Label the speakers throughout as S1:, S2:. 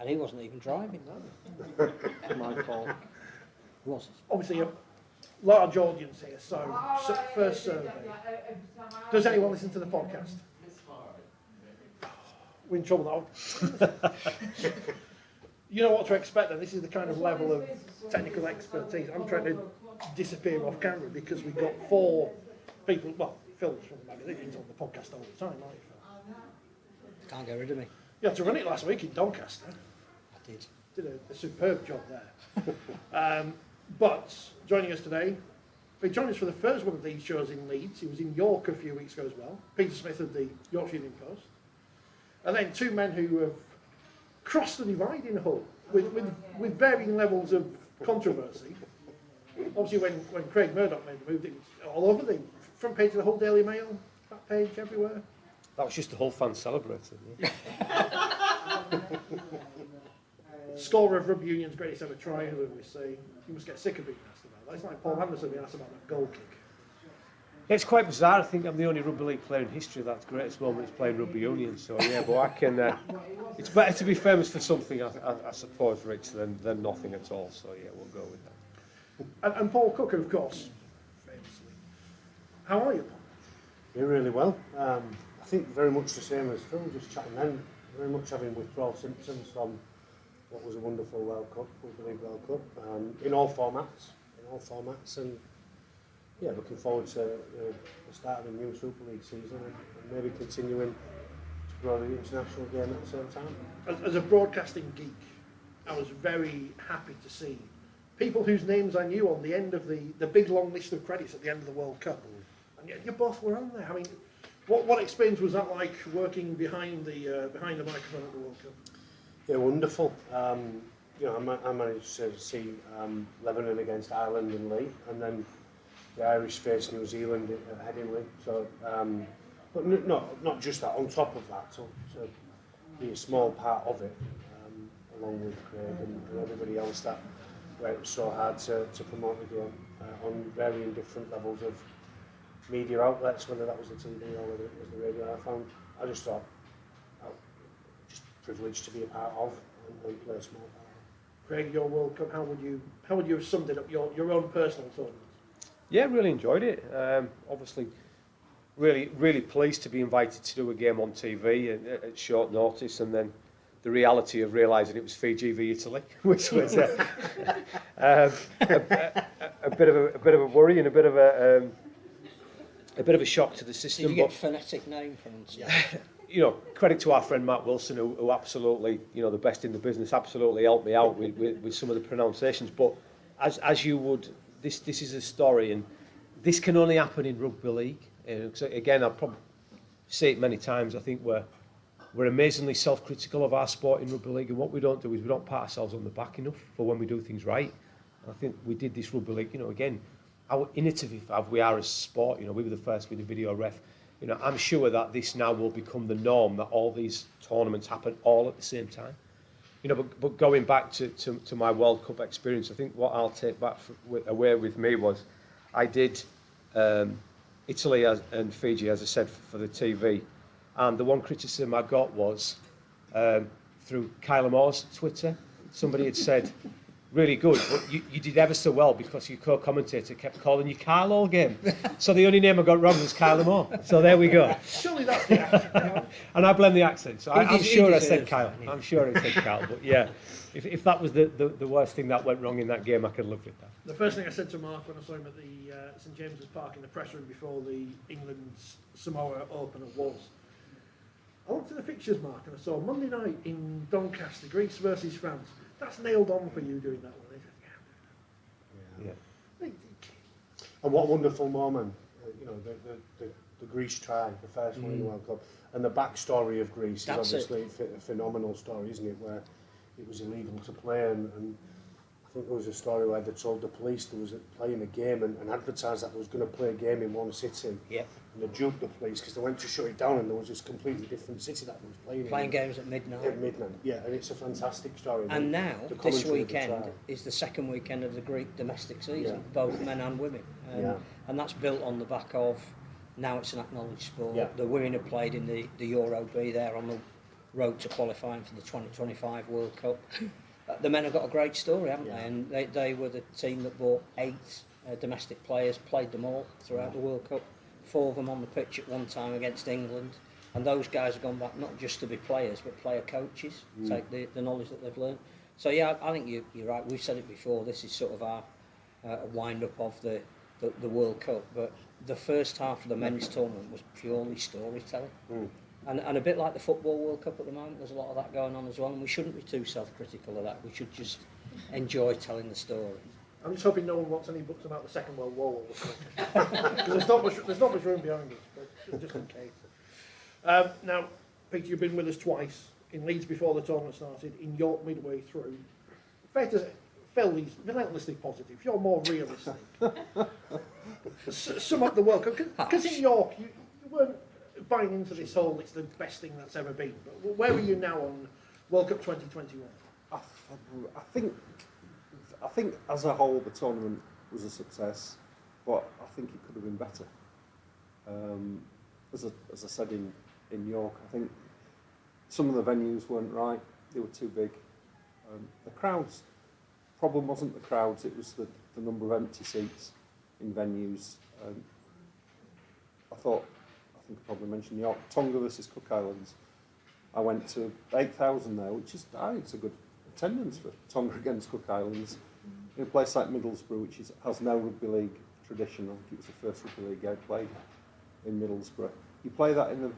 S1: And he wasn't even driving. My fault. Was it?
S2: Obviously, a large audience here, so first survey. Does anyone listen to the podcast? We're in trouble now. You know what to expect then. This is the kind of level of technical expertise. I'm trying to disappear off camera because we've got 4 people, well, Phil's from the magazine, he's on the podcast all the time, aren't you, Phil?
S1: Can't get rid of me.
S2: You had to run it last week in Doncaster.
S1: I did.
S2: Did a superb job there. But joining us today, he joined us for the first one of these shows in Leeds. He was in York a few weeks ago as well. Peter Smith of the Yorkshire Evening Post. And then 2 men who have crossed the divide in Hull with varying levels of controversy. Obviously, when Craig Murdock made the move, it was all over the front page of the Hull Daily Mail, back page, everywhere.
S3: That was just the whole fan celebrating. Yeah.
S2: Scorer of Rugby Union's greatest ever try, who we see. You must get sick of being asked about that. It's like Paul Anderson being asked about that goal kick.
S3: It's quite bizarre. I think I'm the only rugby league player in history that's greatest moment is playing rugby union. So yeah, but I can. It's better to be famous for something, I suppose, Rich, than nothing at all. So yeah, we'll go with that.
S2: And Paul Cooke, of course, famously. How are you, Paul?
S4: Yeah, really well. I think very much the same as Phil, just chatting then. Very much having withdrawal symptoms from what was a wonderful World Cup, Rugby League World Cup, in all formats, and yeah, looking forward to the start of the new Super League season and maybe continuing to grow the international game at the same time.
S2: As a broadcasting geek, I was very happy to see people whose names I knew on the end of the big long list of credits at the end of the World Cup, and yet you both were on there. I mean, what experience was that like working behind the microphone at the World Cup?
S4: Yeah, wonderful. I managed to see Lebanon against Ireland in Leigh, and then the Irish faced New Zealand at Headingley. So, but not just that. On top of that, to be a small part of it, along with Craig and everybody else that worked so hard to promote the game on varying different levels of media outlets, whether that was the TV or whether it was the radio. I just thought, just privileged to be a part of and play a small part.
S2: Craig, your World Cup, how would you have summed it up, your own personal tournament?
S3: Yeah, really enjoyed it. Obviously, really pleased to be invited to do a game on TV at short notice, and then the reality of realising it was Fiji v Italy, which was a bit of a worry and a bit of a shock to the system.
S1: Did you get a phonetic name from them?
S3: Credit to our friend Matt Wilson, who absolutely, the best in the business, absolutely helped me out with some of the pronunciations. But as you would, this is a story, and this can only happen in rugby league. So again, I'll probably say it many times. I think we're amazingly self-critical of our sport in rugby league, and what we don't do is we don't pat ourselves on the back enough for when we do things right. And I think we did this rugby league. Again, how innovative we are as sport. We were the first with the video ref. I'm sure that this now will become the norm, that all these tournaments happen all at the same time. But going back to my World Cup experience, I think what I'll take back away with me was I did Italy and Fiji, as I said, for the TV. And the one criticism I got was through Kyler Moore's Twitter. Somebody had said, really good, but you did ever so well because your co-commentator kept calling you Kyle all game. So the only name I got wrong was Kyler Moore. So there we go.
S2: Surely that's the accent.
S3: And I blame the accent. So I'm sure I said Kyle. I'm sure I said Kyle. But yeah, if that was the worst thing that went wrong in that game, I could live with that.
S2: The first thing I said to Mark when I saw him at the St James's Park in the press room before the England-Samoa opener was, I looked at the fixtures, Mark, and I saw Monday night in Doncaster, Greece versus France. That's nailed on for you doing that one.
S4: Yeah. And what a wonderful moment, the Greece try, the first one in the World Cup, and the backstory of Greece
S1: That's
S4: is obviously a phenomenal story, isn't it? Where it was illegal to play, and I think there was a story where they told the police there was playing a game and advertised that they was going to play a game in one city.
S1: Yep.
S4: And they juked the police because they went to shut it down, and there was this completely different city that was playing.
S1: Playing games at midnight.
S4: At midnight, yeah, and it's a fantastic story.
S1: And now, this weekend is the second weekend of the Greek domestic season, both men and women. And that's built on the back of, now it's an acknowledged sport. Yeah. The women have played in the Euro B there on the road to qualifying for the 2025 World Cup. The men have got a great story, haven't they? And they were the team that bought 8 domestic players, played them all throughout the World Cup, 4 of them on the pitch at one time against England. And those guys have gone back not just to be players, but player coaches, take the knowledge that they've learned. So yeah, I think you're right. We've said it before. This is sort of our wind-up of the World Cup. But the first half of the men's tournament was purely storytelling. And a bit like the Football World Cup at the moment, there's a lot of that going on as well. And we shouldn't be too self-critical of that. We should just enjoy telling the story.
S2: I'm just hoping no one wants any books about the Second World War or something. Because there's not much room behind us, but just in case. Now, Peter, you've been with us twice, in Leeds before the tournament started, in York midway through. Fair to say, fairly relentlessly positive. You're more realistic. Sum up the World Cup. Because in York, you weren't buying into this whole, it's the best thing that's ever been. But where are you now on World Cup 2021?
S5: I think as a whole the tournament was a success, but I think it could have been better. As I said in York, I think some of the venues weren't right, they were too big. The crowds, problem wasn't the crowds, it was the number of empty seats in venues. I think I probably mentioned York, Tonga versus Cook Islands. I went to 8,000 there, which is, I think it's a good attendance for Tonga against Cook Islands. In a place like Middlesbrough, which has no rugby league tradition, I think it was the first rugby league game played in Middlesbrough. You play that in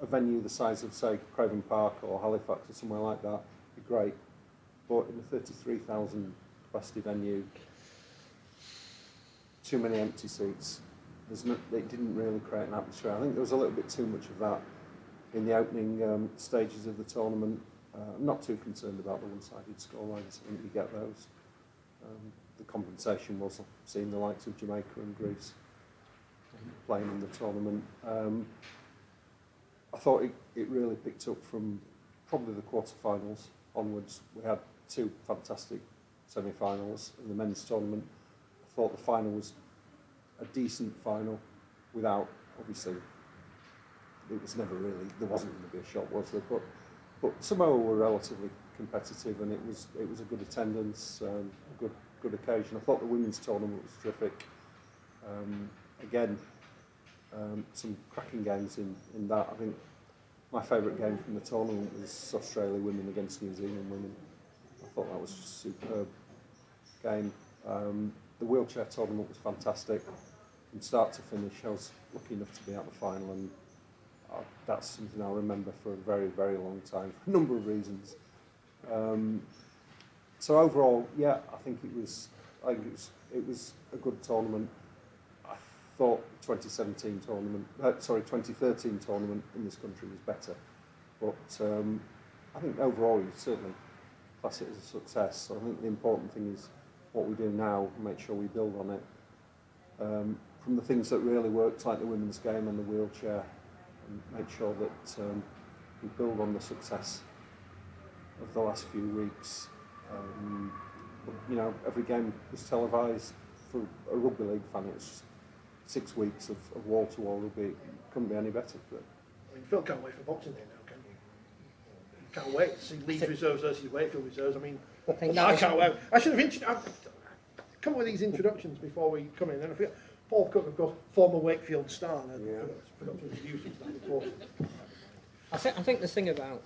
S5: a venue the size of, say, Craven Park or Halifax or somewhere like that, it'd be great. But in a 33,000 capacity venue, too many empty seats. It didn't really create an atmosphere. I think there was a little bit too much of that in the opening stages of the tournament. I'm not too concerned about the one-sided scorelines. I think you get those. The compensation was seeing the likes of Jamaica and Greece playing in the tournament. I thought it really picked up from probably the quarterfinals onwards. We had 2 fantastic semi-finals in the men's tournament. I thought the final was a decent final without, obviously, it was never really, there wasn't going to be a shot, was there? But Samoa were relatively competitive, and it was a good attendance, a good occasion. I thought the women's tournament was terrific. Again, some cracking games in that. I think my favourite game from the tournament was Australia women against New Zealand women. I thought that was just a superb game. The wheelchair tournament was fantastic. From start to finish, I was lucky enough to be at the final, and that's something I'll remember for a very, very long time, for a number of reasons. So overall, yeah, I think it was a good tournament. I thought the 2013 tournament in this country was better, but I think overall you certainly class it as a success. So I think the important thing is what we do now, make sure we build on it. From the things that really worked, like the women's game and the wheelchair, and make sure that we build on the success of the last few weeks. You know, every game was televised. For a rugby league fan, it was just 6 weeks of wall-to-wall rugby. It couldn't be any better. But
S2: I mean, Phil can't wait for Boxing Day now, can you? You can't wait to see Leeds reserves versus Wakefield reserves. I mean, I can't wait. I should have come up with these introductions before we come in. And I forget, Paul Cooke, of course, former Wakefield star. I forgot to introduce him to that before.
S1: I think the thing about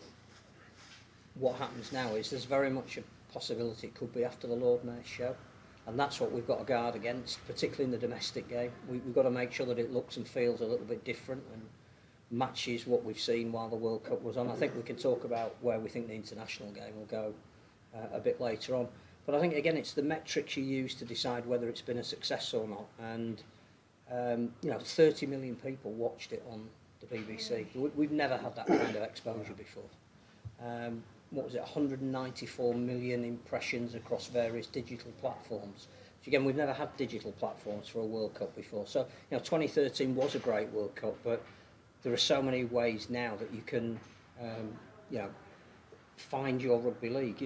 S1: what happens now is there's very much a possibility it could be after the Lord Mayor's show, and that's what we've got to guard against, particularly in the domestic game. We've got to make sure that it looks and feels a little bit different and matches what we've seen while the World Cup was on. I think we can talk about where we think the international game will go a bit later on. But I think, again, it's the metrics you use to decide whether it's been a success or not. And, 30 million people watched it on the BBC. We've never had that kind of exposure before. What was it, 194 million impressions across various digital platforms. So again, we've never had digital platforms for a World Cup before. So, 2013 was a great World Cup, but there are so many ways now that you can, find your rugby league.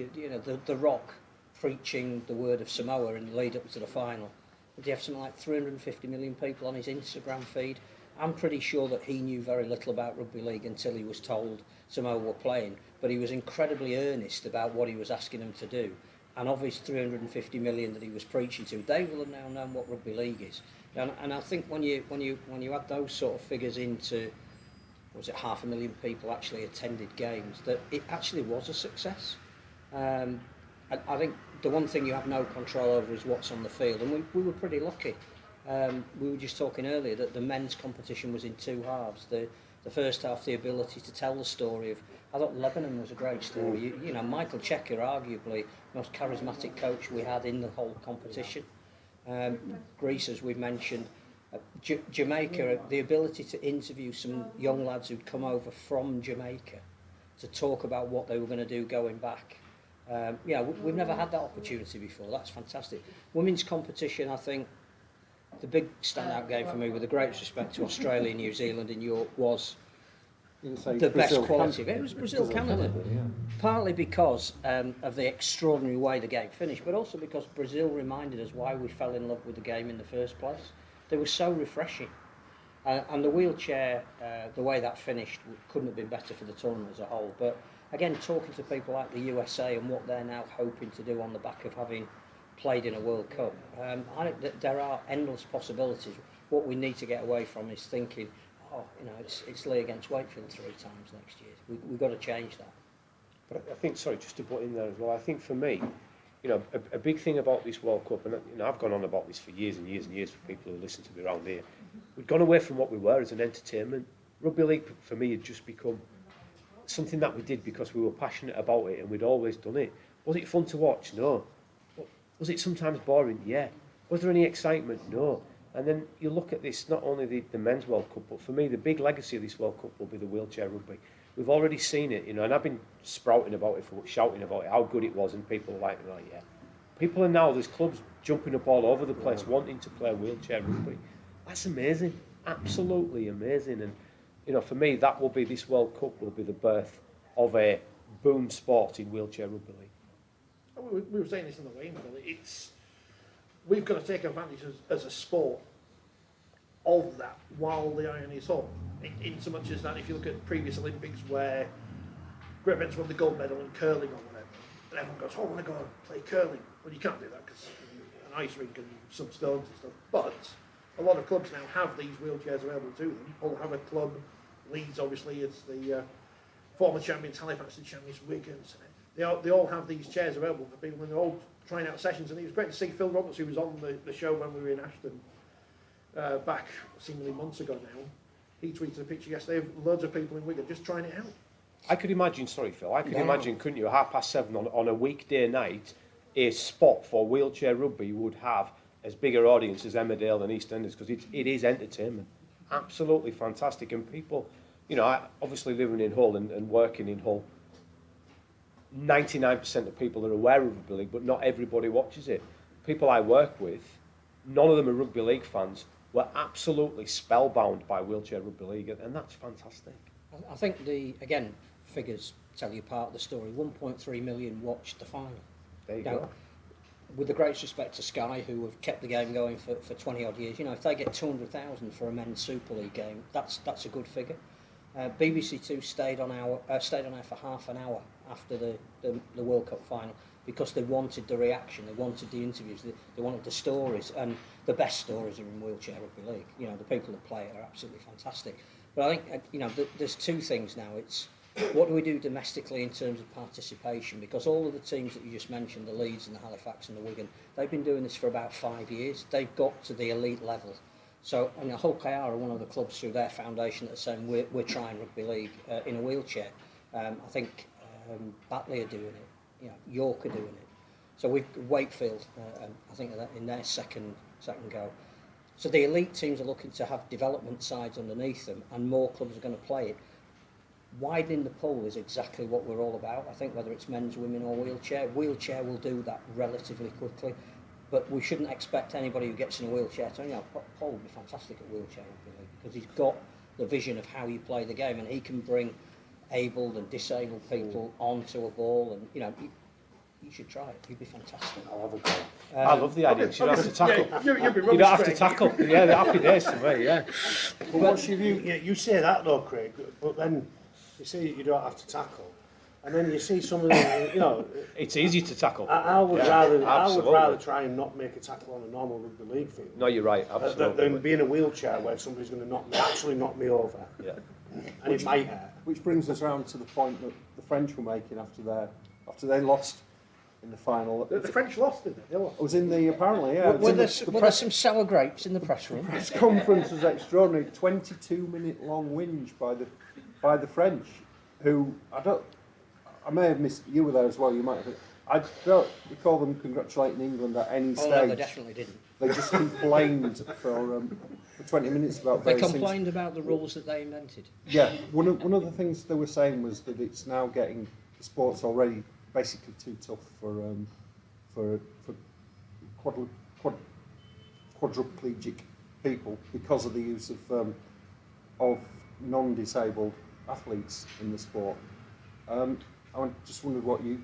S1: The Rock preaching the word of Samoa in the lead up to the final. Did he have something like 350 million people on his Instagram feed? I'm pretty sure that he knew very little about rugby league until he was told Samoa were playing, but he was incredibly earnest about what he was asking them to do. And of his 350 million that he was preaching to, they will have now known what rugby league is. And I think when you add those sort of figures into, was it 500,000 people actually attended games, that it actually was a success. I think the one thing you have no control over is what's on the field, and we were pretty lucky. We were just talking earlier that the men's competition was in two halves. The first half, the ability to tell the story of, I thought Lebanon was a great story. You know, Michael Checker, arguably the most charismatic coach we had in the whole competition. Greece, as we've mentioned. Jamaica, the ability to interview some young lads who'd come over from Jamaica to talk about what they were going to do going back. We've never had that opportunity before. That's fantastic. Women's competition, I think, the big standout game for me, with the greatest respect to Australia, New Zealand and York, was the best quality of it. It was Brazil-Canada. Partly because of the extraordinary way the game finished, but also because Brazil reminded us why we fell in love with the game in the first place. They were so refreshing. And the wheelchair, the way that finished, couldn't have been better for the tournament as a whole. But again, talking to people like the USA and what they're now hoping to do on the back of having played in a World Cup, I think that there are endless possibilities. What we need to get away from is thinking, it's Lee against Wakefield 3 times next year. We've got to change that.
S3: But I think, sorry, just to put in there as well, I think for me, a big thing about this World Cup, and I've gone on about this for years and years and years for people who listen to me around here, we've gone away from what we were as an entertainment. Rugby league for me had just become something that we did because we were passionate about it and we'd always done it. Was it fun to watch? No. Was it sometimes boring? Yeah. Was there any excitement? No. And then you look at this, not only the men's World Cup, but for me the big legacy of this World Cup will be the wheelchair rugby. We've already seen it, and I've been shouting about it, how good it was, and people are like, yeah. People are now, there's clubs jumping up all over the place wanting to play wheelchair rugby. That's amazing, absolutely amazing. And for me, that will be, this World Cup will be the birth of a boom sport in wheelchair rugby league.
S2: We were saying this in the way, we've got to take advantage as a sport of that while the iron is hot. In so much as that, if you look at previous Olympics where Great Britain's won the gold medal in curling or whatever, and everyone goes, I want to go and play curling. Well, you can't do that because an ice rink and some stones and stuff. But a lot of clubs now have these wheelchairs available to them. Hull have a club, Leeds obviously is the former champions, Halifax the champions, Wiggins. They all have these chairs available for people, and they're all trying out sessions. And it was great to see Phil Roberts, who was on the show when we were in Ashton back seemingly months ago now. He tweeted a picture yesterday of loads of people in Wigan just trying it out.
S3: I could imagine, imagine, couldn't you, 7:30 on a weekday night, a spot for wheelchair rugby would have as big an audience as Emmerdale and EastEnders, because it is entertainment. Absolutely fantastic. And people, I obviously living in Hull and working in Hull, 99% of people are aware of rugby league, but not everybody watches it. People I work with, none of them are rugby league fans, were absolutely spellbound by wheelchair rugby league, and that's fantastic.
S1: I think figures tell you part of the story. 1.3 million watched the final.
S3: There you go.
S1: With the greatest respect to Sky, who have kept the game going for 20 odd years, if they get 200,000 for a men's Super League game, that's a good figure. BBC Two stayed on air for half an hour after the World Cup final because they wanted the reaction, they wanted the interviews, they wanted the stories, and the best stories are in wheelchair rugby league. The people that play it are absolutely fantastic. But I think there's two things now. It's what do we do domestically in terms of participation? Because all of the teams that you just mentioned, the Leeds and the Halifax and the Wigan, they've been doing this for about 5 years. They've got to the elite level. So, Hull KR are one of the clubs through their foundation that are saying we're trying rugby league in a wheelchair. I think Batley are doing it. York are doing it. So we've Wakefield, I think in their second go. So the elite teams are looking to have development sides underneath them, and more clubs are going to play it. Widening the pool is exactly what we're all about. I think whether it's men's, women or wheelchair will do that relatively quickly. But we shouldn't expect anybody who gets in a wheelchair to, Paul would be fantastic at wheelchair rugby league because he's got the vision of how you play the game, and he can bring abled and disabled people onto a ball, and you should try it. You'd be fantastic.
S4: I'll have a go.
S3: I love the idea. You don't have to tackle.
S2: Yeah, you'd be
S3: You
S2: rubbish,
S3: don't have to
S2: Craig.
S3: tackle. Yeah, the happy days to me, yeah.
S4: But what's your view? Yeah, you say that though, Craig, but then you say you don't have to tackle, and then you see some of the, you know,
S3: It's easy to tackle.
S4: I would
S3: Yeah,
S4: rather
S3: absolutely.
S4: try and not make a tackle on a normal rugby league field
S3: No, you're right, absolutely.
S4: than be in a wheelchair where somebody's going to actually knock me over,
S3: Yeah.
S4: and it might hurt.
S5: Which brings us round to the point that the French were making after they lost in the final.
S2: The French lost, didn't they? They lost.
S5: It was in the, apparently, yeah.
S1: Were there some sour grapes in the press room?
S5: This conference was extraordinary. 22-minute long whinge by the French, who I may have missed. You were there as well. You might have. I don't recall them congratulating England at any stage.
S1: Oh no, they definitely didn't.
S5: They just complained for 20 minutes about
S1: They
S5: various
S1: complained about the rules that they invented.
S5: things. Yeah, one of the things they were saying was that it's now getting the sport's already basically too tough for quadriplegic people because of the use of non-disabled athletes in the sport. I just wondered what you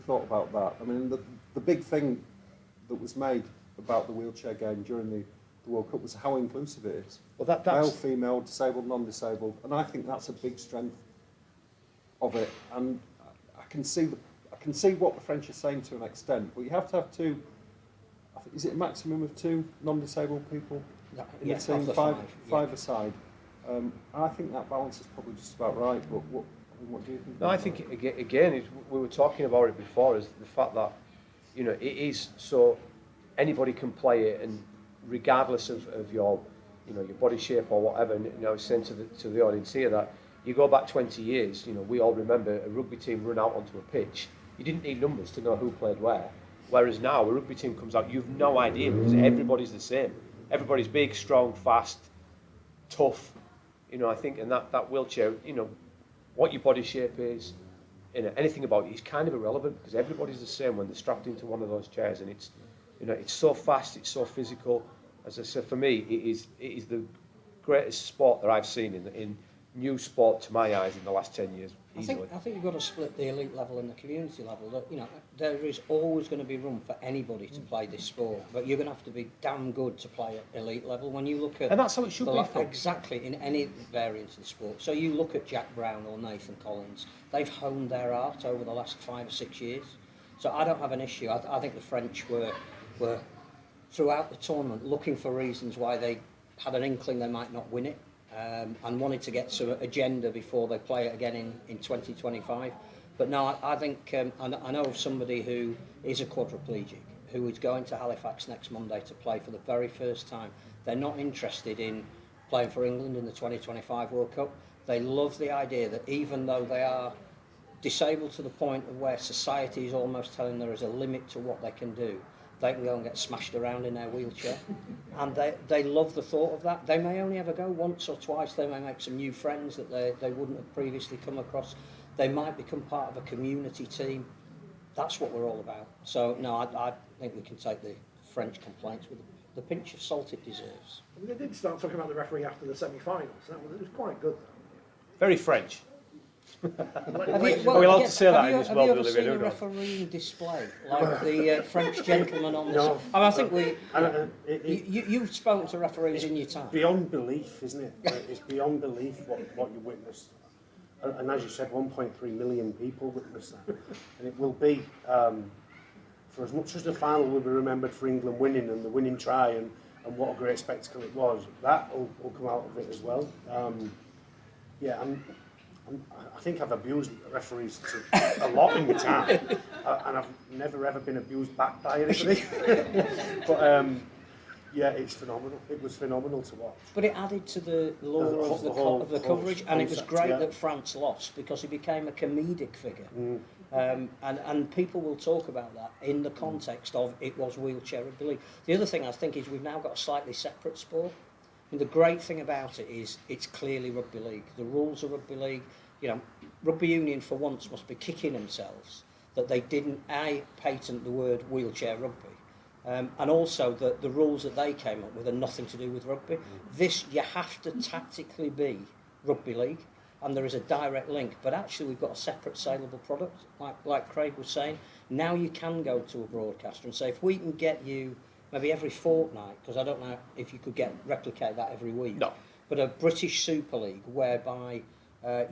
S5: thought about that. I mean, the big thing that was made about the wheelchair game during the World Cup was how inclusive it is.
S3: Well, that's
S5: Male, female, disabled, non-disabled, and I think that's a big strength of it. And I can see what the French are saying to an extent, but you have to have two. Is it a maximum of two non-disabled people in
S1: Yeah,
S5: the team?
S1: of the
S5: Five aside. I think that balance is probably just about right. But what do you think?
S3: No, I think again, we were talking about it before, is the fact that, you know, it is so anybody can play it, and regardless of your, you know, your body shape or whatever. And, you know, I was saying to the audience here that you go back 20 years, you know, we all remember a rugby team run out onto a pitch. You didn't need numbers to know who played where. Whereas now, a rugby team comes out, you've no idea because everybody's the same. Everybody's big, strong, fast, tough. You know, I think, and that wheelchair, you know, what your body shape is, you know, anything about it is kind of irrelevant because everybody's the same when they're strapped into one of those chairs, and it's, you know, it's so fast, it's so physical. As I said, for me, it is the greatest sport that I've seen in new sport to my eyes in the last 10 years. Easily.
S1: I think you've got to split the elite level and the community level. That, you know, there is always going to be room for anybody to play this sport, but you're going to have to be damn good to play at elite level. When you look at,
S3: And that's how it should be, Phil.
S1: exactly, in any variant of the sport. So you look at Jack Brown or Nathan Collins, they've honed their art over the last 5 or 6 years. So I don't have an issue. I think the French were throughout the tournament looking for reasons why they had an inkling they might not win it. And wanted to get some agenda before they play it again in 2025. But no, I think I know of somebody who is a quadriplegic who is going to Halifax next Monday to play for the very first time. They're not interested in playing for England in the 2025 World Cup. They love the idea that even though they are disabled to the point of where society is almost telling there is a limit to what they can do, they can go and get smashed around in their wheelchair. And they love the thought of that. They may only ever go once or twice. They may make some new friends that they wouldn't have previously come across. They might become part of a community team. That's what we're all about. So, no, I think we can take the French complaints with the pinch of salt it deserves.
S2: I mean, they did start talking about the referee after the semi-finals. It was quite good, though.
S3: Very French.
S1: Have you,
S3: Are we allowed to
S1: yes,
S3: say that
S1: have
S3: in
S1: you-
S3: this
S1: have
S3: world
S1: you
S3: we
S1: ever
S3: live in?
S1: seen a
S3: Who knows?
S1: refereeing display like the French gentleman on the...
S4: No.
S1: I think we...
S4: It-
S1: You've spoken to referees in your time.
S4: Beyond belief, isn't it? It's beyond belief what you witnessed. And as you said, 1.3 million people witnessed that. And it will be, for as much as the final will be remembered for England winning and the winning try and what a great spectacle it was, that will come out of it as well. I think I've abused referees a lot in my time, and I've never ever been abused back by anybody. But yeah, it's phenomenal. It was phenomenal to watch.
S1: But it added to the lore of the
S4: whole
S1: coverage, and it was
S4: concept,
S1: great
S4: yeah.
S1: that France lost because he became a comedic figure.
S4: Mm.
S1: And people will talk about that in the context of it was wheelchair rugby league. The other thing I think is we've now got a slightly separate sport. And the great thing about it is it's clearly rugby league. The rules of rugby league, you know, rugby union for once must be kicking themselves that they didn't patent the word wheelchair rugby. And also that the rules that they came up with are nothing to do with rugby. This, you have to tactically be rugby league. and there is a direct link, but actually we've got a separate saleable product, like Craig was saying. Now you can go to a broadcaster and say, if we can get you maybe every fortnight, because I don't know if you could replicate that every week,
S3: No.
S1: but a British Super League whereby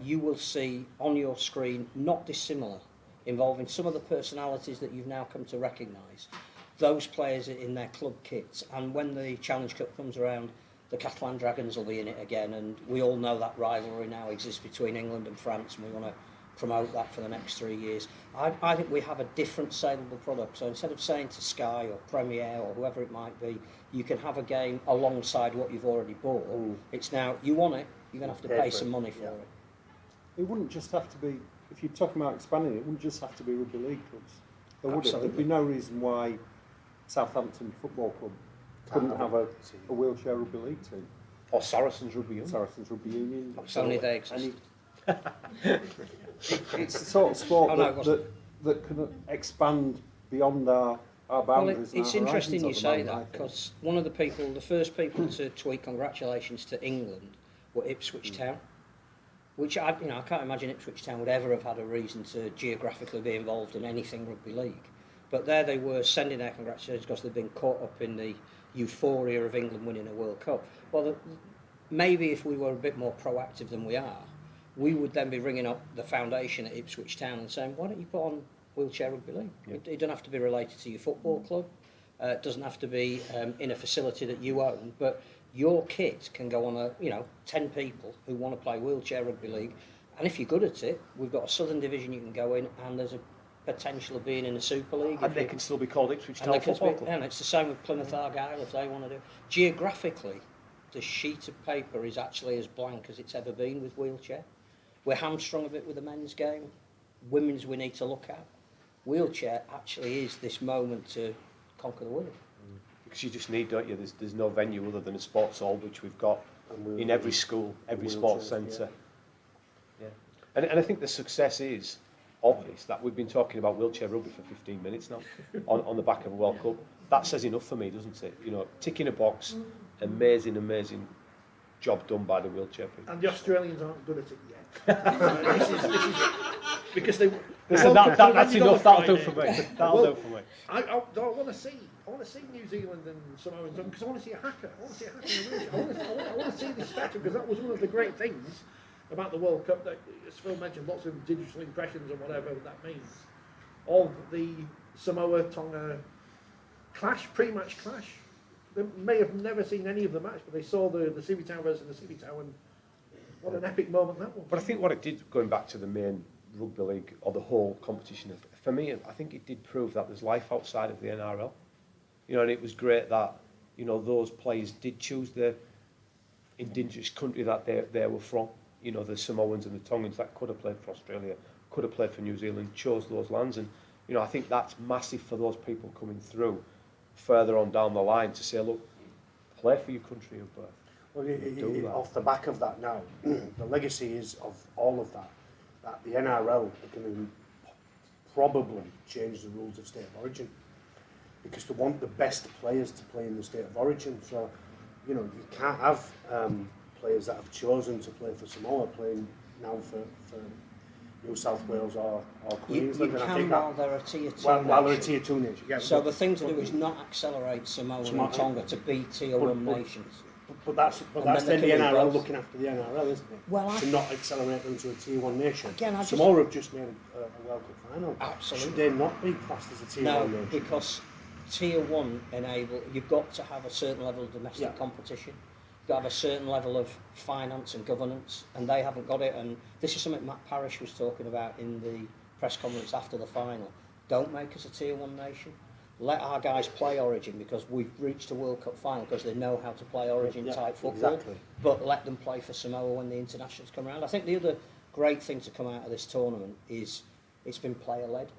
S1: you will see on your screen, not dissimilar, involving some of the personalities that you've now come to recognise, those players in their club kits. And when the Challenge Cup comes around, the Catalan Dragons will be in it again, and we all know that rivalry now exists between England and France, and we want to promote that for the next 3 years. I think we have a different saleable product. So instead of saying to Sky or Premiere or whoever it might be, you can have a game alongside what you've already bought. It's now, you want it, you're going to have to pay some money for it.
S5: It wouldn't just have to be, if you're talking about expanding, it wouldn't just have to be rugby league clubs. There'd be no reason why Southampton Football Club couldn't have a wheelchair rugby league team.
S3: Or Saracens Rugby Union.
S5: Saracens Rugby Union.
S1: It's only they exist.
S5: It's the sort of sport that can expand beyond our boundaries.
S1: Well, it's
S5: and our
S1: interesting you
S5: horizons
S1: say
S5: at the moment,
S1: that, because one of the first people to tweet congratulations to England were Ipswich Town, which I can't imagine Ipswich Town would ever have had a reason to geographically be involved in anything rugby league. But there they were sending their congratulations because they'd been caught up in the euphoria of England winning a World Cup. Well, maybe if we were a bit more proactive than we are, we would then be ringing up the foundation at Ipswich Town and saying, why don't you put on wheelchair rugby league? Yeah. It doesn't have to be related to your football club. It doesn't have to be in a facility that you own, but your kit can go on 10 people who want to play wheelchair rugby league. And if you're good at it, we've got a southern division you can go in, and there's a potential of being in the Super League.
S3: And they can still be called Ipswich Town Football Club.
S1: And it's the same with Plymouth Argyle if they want to do it. Geographically, the sheet of paper is actually as blank as it's ever been with wheelchair. We're hamstrung a bit with the men's game. Women's we need to look at. Wheelchair actually is this moment to conquer the world.
S3: Because you just need, don't you? There's no venue other than a sports hall, which we've got in every school, every sports centre. Yeah. And I think the success is obvious that we've been talking about wheelchair rugby for 15 minutes now on the back of a World Cup. That says enough for me, doesn't it? Ticking a box, amazing job done by the wheelchair people.
S2: And the Australians aren't good at it yet. this is because they.
S3: That's enough. That'll do for me. That'll do for me.
S2: I want to see New Zealand and Samoans, because I want to see a hacker. I want to see a hacker in the wheelchair. I want to see this statue, because that was one of the great things about the World Cup, that, as Phil mentioned, lots of digital impressions and whatever that means, of the Samoa-Tonga clash, pre-match clash. They may have never seen any of the match, but they saw the Civitown versus the Civitown, and what an epic moment that was.
S3: But I think what it did, going back to the main rugby league or the whole competition, for me, I think it did prove that there's life outside of the NRL. And it was great that, those players did choose the indigenous country that they were from. The Samoans and the Tongans that could have played for Australia, could have played for New Zealand, chose those lands. And, I think that's massive for those people coming through further on down the line to say, look, play for your country of birth.
S4: Well, off the back of that now, the legacy is of all of that the NRL are going to probably change the rules of state of origin, because they want the best players to play in the state of origin. So, you can't have players that have chosen to play for Samoa playing now for New South Wales or Queensland.
S1: You can while they're a tier 2
S4: while they're a tier 2 nation. Yeah,
S1: so the thing to do is not accelerate Samoa and Tonga to be tier 1 nations.
S4: But that's then the NRL looking after the NRL, isn't it?
S1: Well,
S4: to not accelerate them to a tier 1 nation.
S1: Again,
S4: Samoa have just made a World Cup final.
S1: Absolutely.
S4: Should they not be classed as a tier 1 nation?
S1: No, because tier 1 you've got to have a certain level of domestic competition. You've got to have a certain level of finance and governance, and they haven't got it. And this is something Matt Parrish was talking about in the press conference after the final. Don't make us a tier 1 nation. Let our guys play Origin, because we've reached a World Cup final because they know how to play Origin type football. Exactly. But let them play for Samoa when the internationals come around. I think the other great thing to come out of this tournament is it's been player led.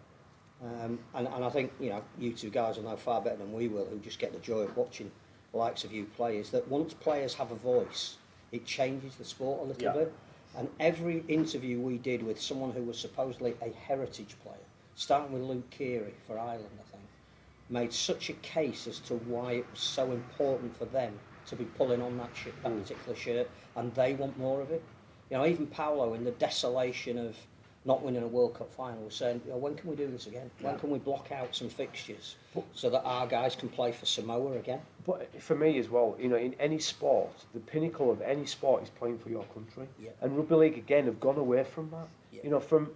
S1: And I think you two guys will know far better than we will, who just get the joy of watching the likes of you players, that once players have a voice, it changes the sport a little bit. And every interview we did with someone who was supposedly a heritage player, starting with Luke Keary for Ireland, I think, made such a case as to why it was so important for them to be pulling on that particular shirt, and they want more of it. You know, even Paolo, in the desolation of not winning a World Cup final, was saying, you know, when can we do this again? When can we block out some fixtures so that our guys can play for Samoa again?
S3: But for me as well, you know, in any sport, the pinnacle of any sport is playing for your country.
S1: Yeah.
S3: And rugby league again have gone away from that.
S1: Yeah.
S3: You know, from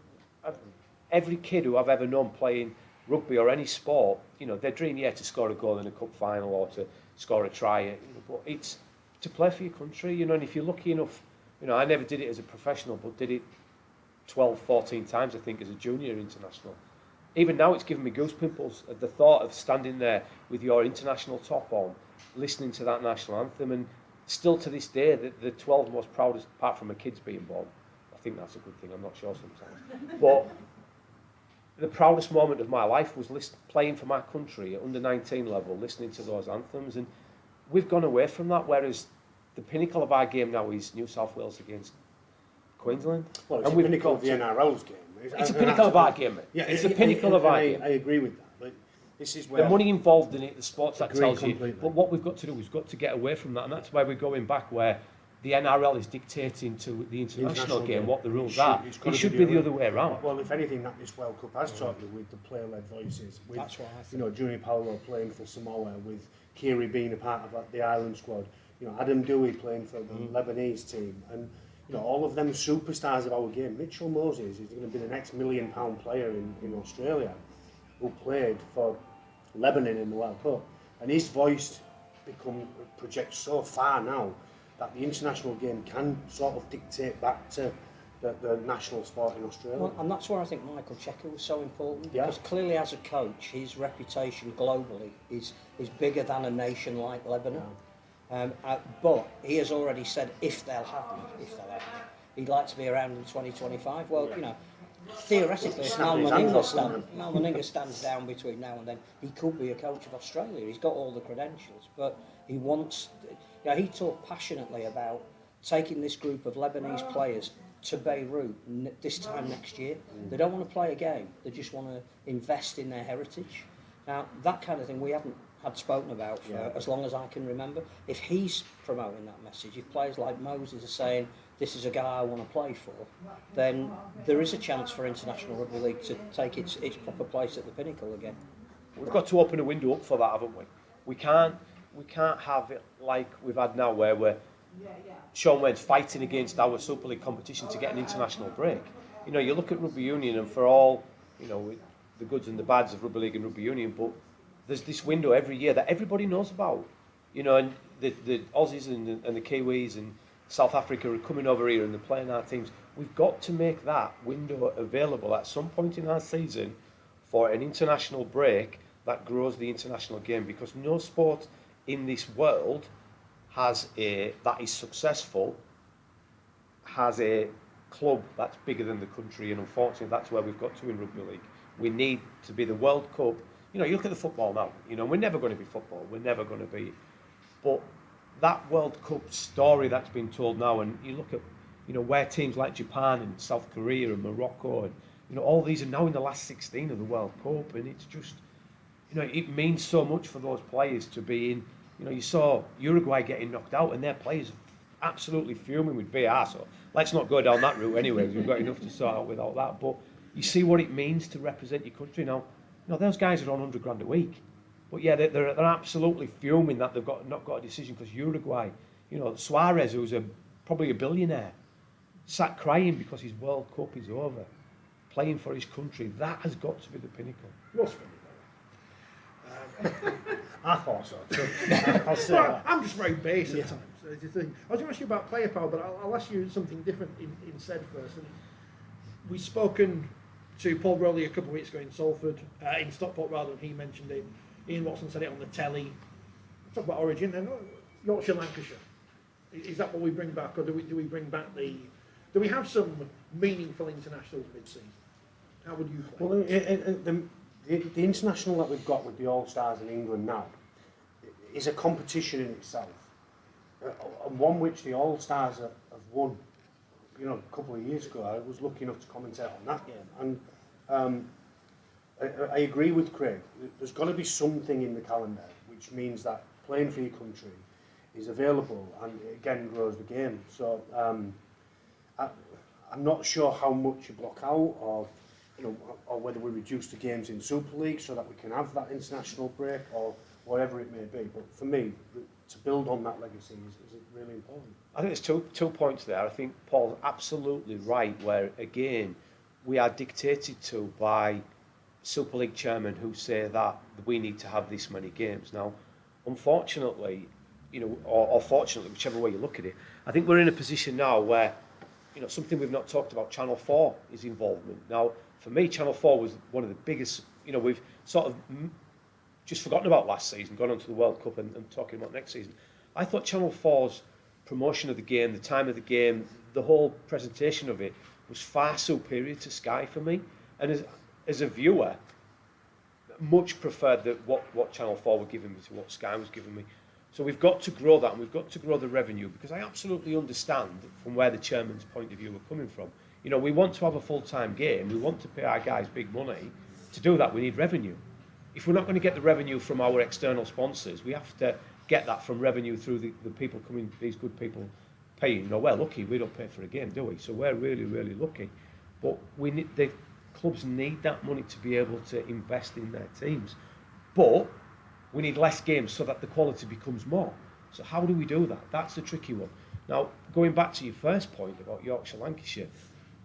S3: every kid who I've ever known playing rugby or any sport, you know, their dream, to score a goal in a cup final or to score a try. You know, but it's to play for your country, you know. And if you're lucky enough, you know, I never did it as a professional, but did it 12, 14 times, I think, as a junior international. Even now, it's given me goose pimples at the thought of standing there with your international top on, listening to that national anthem, and still to this day, the 12 most proudest, apart from a kid's being born, I think that's a good thing, I'm not sure sometimes, but the proudest moment of my life was playing for my country at under 19 level, listening to those anthems, and we've gone away from that, whereas the pinnacle of our game now is New South Wales against Queensland.
S4: Well, it's
S3: and
S4: the pinnacle of the NRL's game.
S3: It's a pinnacle of our game, mate.
S4: Yeah,
S3: it's the pinnacle of our game.
S4: I agree with that. But this is where
S3: the money involved in it, the sports that
S4: Agree
S3: tells
S4: completely.
S3: you. But what we've got to do is we've got to get away from that, and that's why we're going back where the NRL is dictating to the international game what the rules are. It should be the other way around.
S4: Well, if anything, that this World Cup has taught you with the player-led voices. With,
S1: That's what I think.
S4: You know, Junior Paolo playing for Samoa, with Kiri being a part of the Ireland squad. You know, Adam Dewey playing for the Lebanese team, and you know, all of them superstars of our game. Mitchell Moses is going to be the next £1 million player in Australia, who played for Lebanon in the World Cup, and his voice projects so far now that the international game can sort of dictate back to the national sport in Australia.
S1: Well, and that's where I think Michael Cheika was so important,
S4: Yeah.
S1: because clearly as a coach, his reputation globally is bigger than a nation like Lebanon. But he has already said, if they'll have me, he'd like to be around in 2025. Well, you know, theoretically, if Mal Meninga stands down between now and then, he could be a coach of Australia. He's got all the credentials, but he wants... You know, he talked passionately about taking this group of Lebanese players to Beirut this time next year. They don't want to play a game, they just want to invest in their heritage. Now, that kind of thing we haven't had spoken about for as long as I can remember. If he's promoting that message, if players like Moses are saying, this is a guy I want to play for, then there is a chance for International Rugby League to take its proper place at the pinnacle again.
S3: We've got to open a window up for that, haven't we? We can't have it like we've had now, where Sean Wade's fighting against our Super League competition to get an international break. You know, you look at rugby union, and for all, you know, the goods and the bads of rugby league and rugby union, but there's this window every year that everybody knows about. You know, and the Aussies and the Kiwis and South Africa are coming over here and they're playing our teams. We've got to make that window available at some point in our season for an international break that grows the international game, because no sport in this world that is successful has a club that's bigger than the country, and unfortunately that's where we've got to in rugby league. We need to be the World Cup. You know, you look at the football now, you know, we're never going to be football, we're never going to be, but that World Cup story that's been told now, and you look at, you know, where teams like Japan and South Korea and Morocco, and, you know, all these are now in the last 16 of the World Cup, and it's just, you know, it means so much for those players to be in. You know, you saw Uruguay getting knocked out, and their players are absolutely fuming with VAR, so let's not go down that route anyway, because we've got enough to sort out without that. But you see what it means to represent your country now. You know, those guys are on 100 grand a week, but yeah, they're absolutely fuming that they've not got a decision, because Uruguay, you know, Suarez, who's probably a billionaire, sat crying because his World Cup is over, playing for his country. That has got to be the pinnacle.
S2: Was funny,
S4: I thought so too. I'll say
S2: well,
S4: that.
S2: I'm just very base at times. I was going to ask you about player power, but I'll ask you something different instead first. And we've spoken to Paul Rowley a couple of weeks ago in Salford, in Stockport rather, and he mentioned it. Ian Watson said it on the telly. Talk about Origin then. Yorkshire, Lancashire. Is that what we bring back, or do we bring back do we have some meaningful internationals mid-season? How would you play?
S4: Well, the international that we've got with the All-Stars in England now is a competition in itself, and one which the All-Stars have won. You know, a couple of years ago, I was lucky enough to commentate on that game, and I agree with Craig. There's got to be something in the calendar which means that playing for your country is available, and it again grows the game. So I'm not sure how much you block out, or or whether we reduce the games in Super League so that we can have that international break, or whatever it may be. But for me, to build on that legacy is really important.
S3: I think there's two points there. I think Paul's absolutely right, where again we are dictated to by Super League chairmen who say that we need to have this many games. Now, unfortunately, or fortunately, whichever way you look at it, I think we're in a position now where, something we've not talked about, Channel 4 is involvement. Now, for me, Channel 4 was one of the biggest, we've sort of just forgotten about last season, gone on to the World Cup and talking about next season. I thought Channel 4's promotion of the game, the time of the game, the whole presentation of it was far superior to Sky for me. And as a viewer, much preferred what Channel 4 were giving me to what Sky was giving me. So we've got to grow that, and we've got to grow the revenue, because I absolutely understand from where the chairman's point of view are coming from. We want to have a full-time game, we want to pay our guys big money. To do that, we need revenue. If we're not going to get the revenue from our external sponsors, we have to get that from revenue through the people coming, these good people paying. We're lucky, we don't pay for a game, do we? So we're really, really lucky. But the clubs need that money to be able to invest in their teams. But we need less games so that the quality becomes more. So how do we do that? That's the tricky one. Now, going back to your first point about Yorkshire, Lancashire,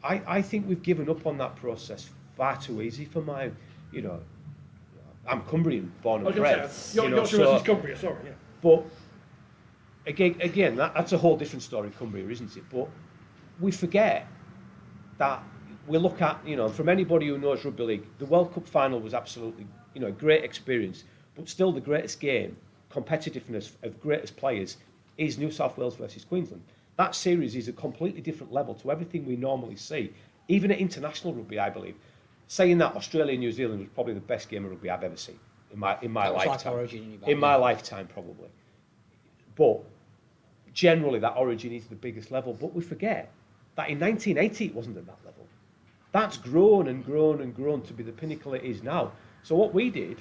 S3: I think we've given up on that process far too easy for my, I'm Cumbrian, born and bred.
S2: Yorkshire versus Cumbria, sorry, yeah.
S3: But again, that's a whole different story, Cumbria, isn't it? But we forget that we look at, from anybody who knows rugby league, the World Cup final was absolutely, a great experience. But still, the greatest game, competitiveness of greatest players, is New South Wales versus Queensland. That series is a completely different level to everything we normally see, even at international rugby, I believe. Saying that, Australia and New Zealand was probably the best game of rugby I've ever seen in my lifetime.
S1: Like Origin
S3: in my lifetime, probably. But generally, that Origin is the biggest level. But we forget that in 1980 it wasn't at that level. That's grown and grown and grown to be the pinnacle it is now. So what we did,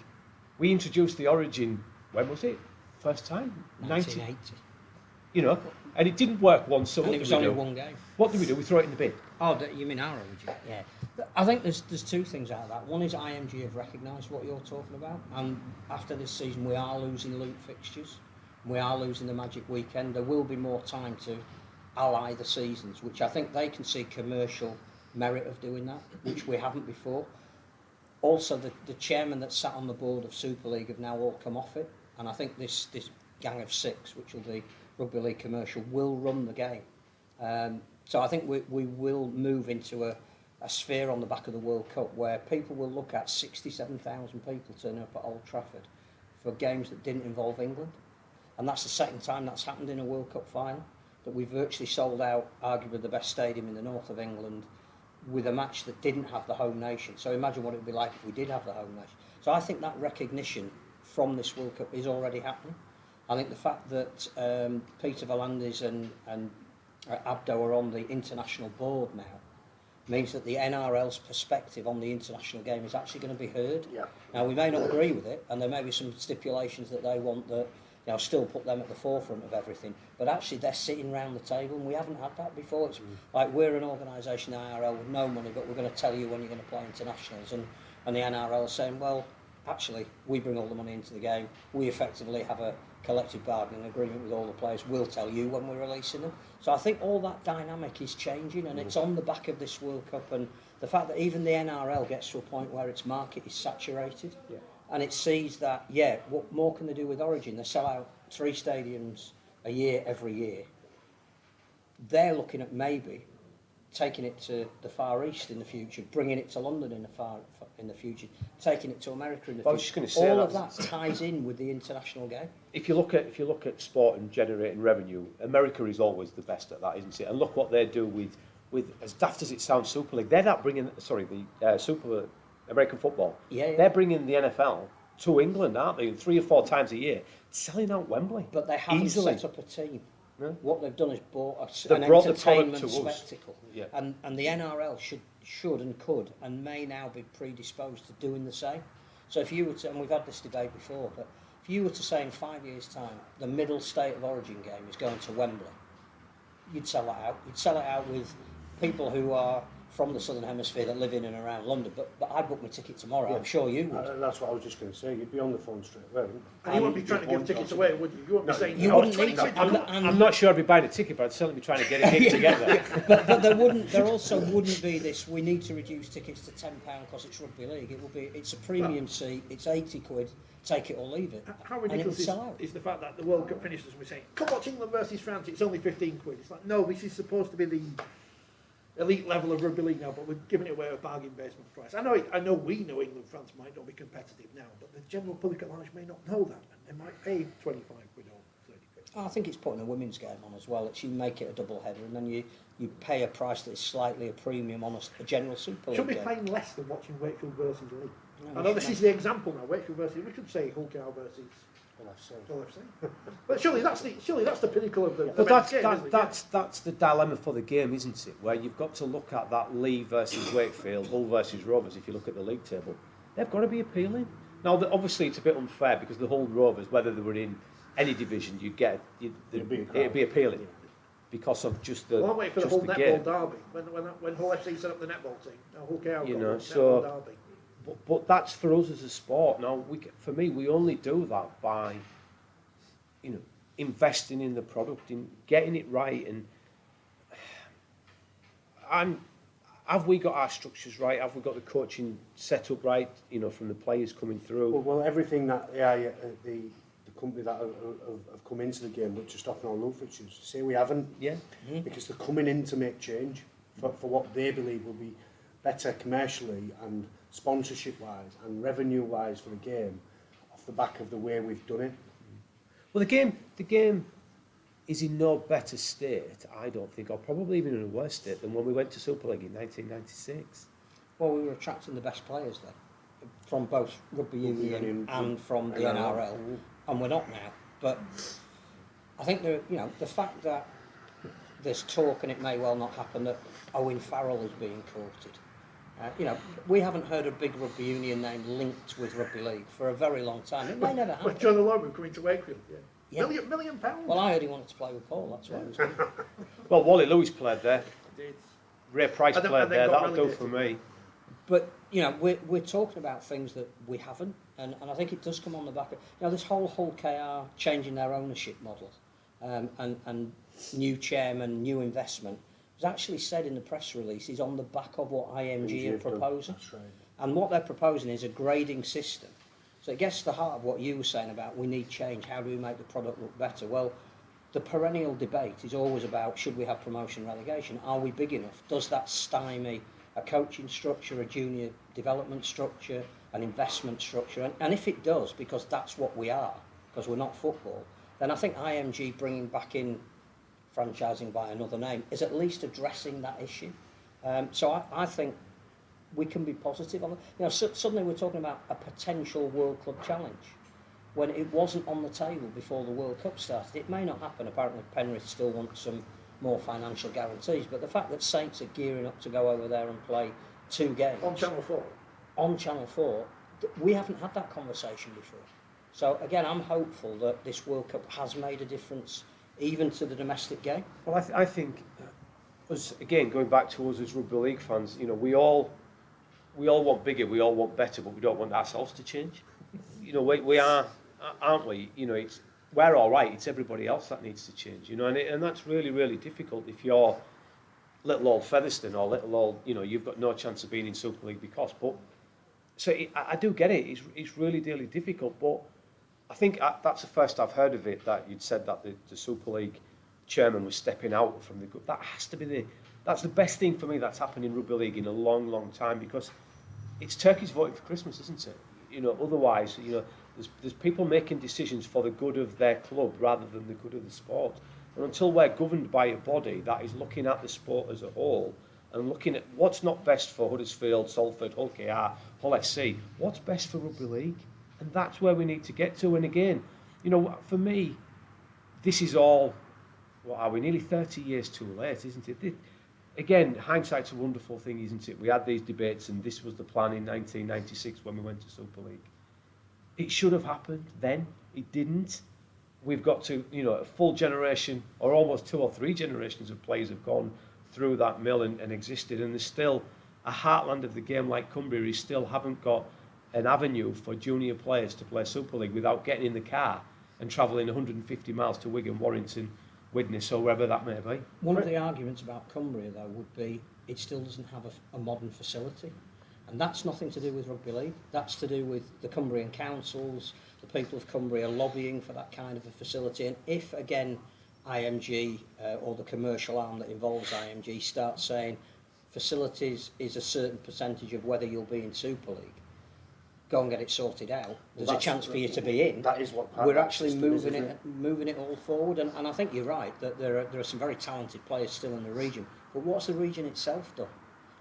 S3: we introduced the Origin, when was it? First time?
S1: 1980.
S3: And it didn't work once, so
S1: and
S3: what
S1: it was
S3: did we
S1: only
S3: do?
S1: one game.
S3: What did we do? We throw it in the bin.
S1: Oh, you mean our Origin? Yeah. I think there's two things out of that. One is IMG have recognised what you're talking about, and after this season we are losing loot fixtures, we are losing the Magic Weekend. There will be more time to ally the seasons, which I think they can see commercial merit of doing that, which we haven't before. Also, the chairman that sat on the board of Super League have now all come off it, and I think this gang of six, which will be Rugby League commercial, will run the game. So I think we will move into a sphere on the back of the World Cup where people will look at 67,000 people turning up at Old Trafford for games that didn't involve England. And that's the second time that's happened in a World Cup final, that we virtually sold out arguably the best stadium in the north of England with a match that didn't have the home nation. So imagine what it would be like if we did have the home nation. So I think that recognition from this World Cup is already happening. I think the fact that Peter Volandis and Abdo are on the international board now means that the NRL's perspective on the international game is actually going to be heard.
S4: Yeah.
S1: Now, we may not agree with it, and there may be some stipulations that they want that still put them at the forefront of everything, but actually they're sitting round the table, and we haven't had that before. It's like we're an organisation, the IRL, with no money, but we're going to tell you when you're going to play internationals, and the NRL is saying, well, actually, we bring all the money into the game, we effectively have a collective bargaining agreement with all the players, we'll tell you when we're releasing them. So I think all that dynamic is changing, and it's on the back of this World Cup, and the fact that even the NRL gets to a point where its market is saturated, and it sees that, what more can they do with Origin? They sell out 3 stadiums a year, every year. They're looking at maybe taking it to the Far East in the future, bringing it to London in the future, taking it to America in the future.
S3: I was just going to say
S1: all of that ties in with the international game.
S3: If you look at sport and generating revenue, America is always the best at that, isn't it? And look what they do with as daft as it sounds, Super League. They're not bringing the American football.
S1: Yeah.
S3: They're bringing the NFL to England, aren't they? 3 or 4 times a year, selling out Wembley.
S1: But they haven't
S3: easily
S1: set up a team.
S3: No?
S1: What they've done is bought
S3: They've
S1: an
S3: brought the product
S1: entertainment
S3: to us.
S1: spectacle.
S3: Yeah.
S1: And the NRL should and could and may now be predisposed to doing the same. So if you were to, and we've had this debate before, but if you were to say in 5 years' time the middle state of Origin game is going to Wembley, you'd sell it out. You'd sell it out with people who are from the Southern Hemisphere that live in and around London, but I'd book my ticket tomorrow. I'm sure you would.
S4: That's what I was just going to say. You'd be on the phone straight away. Wouldn't you?
S2: And you wouldn't be trying to give tickets away, would you? You wouldn't be saying,
S1: you
S2: "Oh,
S1: wouldn't
S2: 20
S1: need
S2: quid,
S1: to.
S2: you
S3: I'm not sure I'd be buying a ticket, but I'd certainly be trying to get a gig together.
S1: but there also wouldn't be this. We need to reduce tickets to £10 because it's rugby league. It's a premium seat. It's 80 quid. Take it or leave it.
S2: How
S1: And it
S2: ridiculous
S1: would sell out.
S2: is the fact that the World Cup finishes and we're saying, come watch England versus France, it's only 15 quid. It's like, no, this is supposed to be the elite level of rugby league now, but we're giving it away at a bargain basement price. I know we know England France might not be competitive now, but the general public at large may not know that, and they might pay 25 quid or 30 quid.
S1: I think it's putting a women's game on as well. It's you make it a double header, and then you pay a price that is slightly a premium on a general Super League
S2: Should be
S1: game.
S2: paying less than watching Wakefield versus Leigh.
S1: No,
S2: I know this is the example now, Wakefield versus, we could say Hull Cow versus Hull FC. But surely that's the pinnacle of the
S3: But
S2: men's game, isn't it?
S3: that's the dilemma for the game, isn't it? Where you've got to look at that Leigh versus Wakefield, Hull versus Rovers. If you look at the league table, they've got to be appealing. Now, obviously, it's a bit unfair because the Hull Rovers, whether they were in any division, it'd be appealing because of just the
S2: Well, I'm waiting for the
S3: just
S2: Hull
S3: the
S2: netball
S3: game.
S2: derby when Hull FC set up the netball team. Now Hull Cow
S3: You
S2: got
S3: know,
S2: the
S3: so-
S2: netball derby.
S3: But that's for us as a sport. Now, for me, we only do that by, investing in the product, in getting it right. And have we got our structures right? Have we got the coaching set up right? From the players coming through.
S4: Well, everything that the company that have come into the game, but just off our low fixtures, say we haven't,
S3: Yeah.
S4: because they're coming in to make change for what they believe will be better commercially and sponsorship-wise and revenue-wise for the game, off the back of the way we've done it.
S3: Well, the game is in no better state, I don't think, or probably even in a worse state than when we went to Super League in 1996.
S1: Well, we were attracting the best players then, from both rugby union and from the NRL, and we're not now. But I think the fact that there's talk, and it may well not happen, that Owen Farrell is being courted. We haven't heard a big rugby union name linked with rugby league for a very long time. It may never
S2: Well,
S1: happen.
S2: John Longman coming to Wakefield,
S1: Yeah.
S2: £1 million.
S1: Well, I heard he wanted to play with Paul. That's why he was going.
S3: Well, Wally Lewis played there.
S2: Did.
S3: Ray Price
S2: And then
S3: played there.
S2: got
S3: That'll do
S2: relegated.
S3: for me.
S1: But we're talking about things that we haven't, and I think it does come on the back of this whole Hull KR changing their ownership model, and new chairman, new investment. Was actually said in the press release is on the back of what IMG are proposing.
S4: That's right.
S1: And what they're proposing is a grading system. So it gets to the heart of what you were saying about we need change, how do we make the product look better? Well, the perennial debate is always about should we have promotion relegation? Are we big enough? Does that stymie a coaching structure, a junior development structure, an investment structure? And if it does, because that's what we are, because we're not football, then I think IMG bringing back in franchising by another name is at least addressing that issue. So I think we can be positive on it. Suddenly we're talking about a potential World Club challenge when it wasn't on the table before the World Cup started. It may not happen. Apparently Penrith still want some more financial guarantees, but the fact that Saints are gearing up to go over there and play 2 games
S2: On Channel 4.
S1: on Channel 4, we haven't had that conversation before. So again, I'm hopeful that this World Cup has made a difference even to the domestic game.
S3: Well, I think, us again going back to us as rugby league fans, we all want bigger, we all want better, but we don't want ourselves to change. We are, aren't we? We're all right. It's everybody else that needs to change. And that's really, really difficult if you're little old Featherstone or little old, you've got no chance of being in Super League because. But so I do get it. It's really, really difficult, but. I think that's the first I've heard of it, that you'd said that the Super League chairman was stepping out from the group. That has to be that's the best thing for me that's happened in rugby league in a long, long time, because it's turkeys voting for Christmas, isn't it? Otherwise, there's people making decisions for the good of their club rather than the good of the sport. And until we're governed by a body that is looking at the sport as a whole and looking at what's not best for Huddersfield, Salford, Hull KR, Hull FC, what's best for rugby league? And that's where we need to get to. And again, for me, this is all, what are we, nearly 30 years too late, isn't it? Again, hindsight's a wonderful thing, isn't it? We had these debates and this was the plan in 1996 when we went to Super League. It should have happened then. It didn't. We've got to, a full generation, or almost 2 or 3 generations of players have gone through that mill and existed, and there's still a heartland of the game like Cumbria who still haven't got an avenue for junior players to play Super League without getting in the car and travelling 150 miles to Wigan, Warrington, Widnes, or wherever that may be.
S1: One of the arguments about Cumbria, though, would be it still doesn't have a modern facility. And that's nothing to do with Rugby League. That's to do with the Cumbrian councils, the people of Cumbria lobbying for that kind of a facility. And if, again, IMG or the commercial arm that involves IMG starts saying facilities is a certain percentage of whether you'll be in Super League, go and get it sorted out. There's a chance for you to be in.
S4: That is what
S1: We're actually moving it all forward, and I think you're right that there are some very talented players still in the region. But what's the region itself done?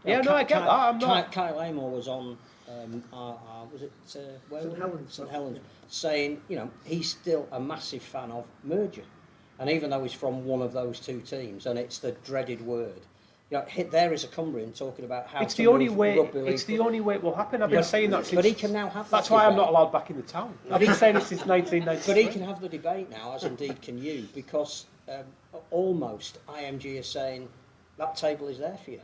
S3: Yeah, no, I get that. I'm not.
S1: Kyle Amor was on, was it where
S2: St Helens.
S1: St Helens, saying he's still a massive fan of merger, and even though he's from one of those two teams, and it's the dreaded word. There is a Cumbrian talking about how
S3: It's
S1: to
S3: the only
S1: move
S3: way.
S1: Rugby League
S3: It's the only way it will happen. I've been saying that since.
S1: But he can now have.
S3: That's
S1: that
S3: why I'm
S1: debate.
S3: not allowed back in the town. I've been saying it since 1993.
S1: But he can have the debate now, as indeed can you, because almost IMG is saying that table is there for you.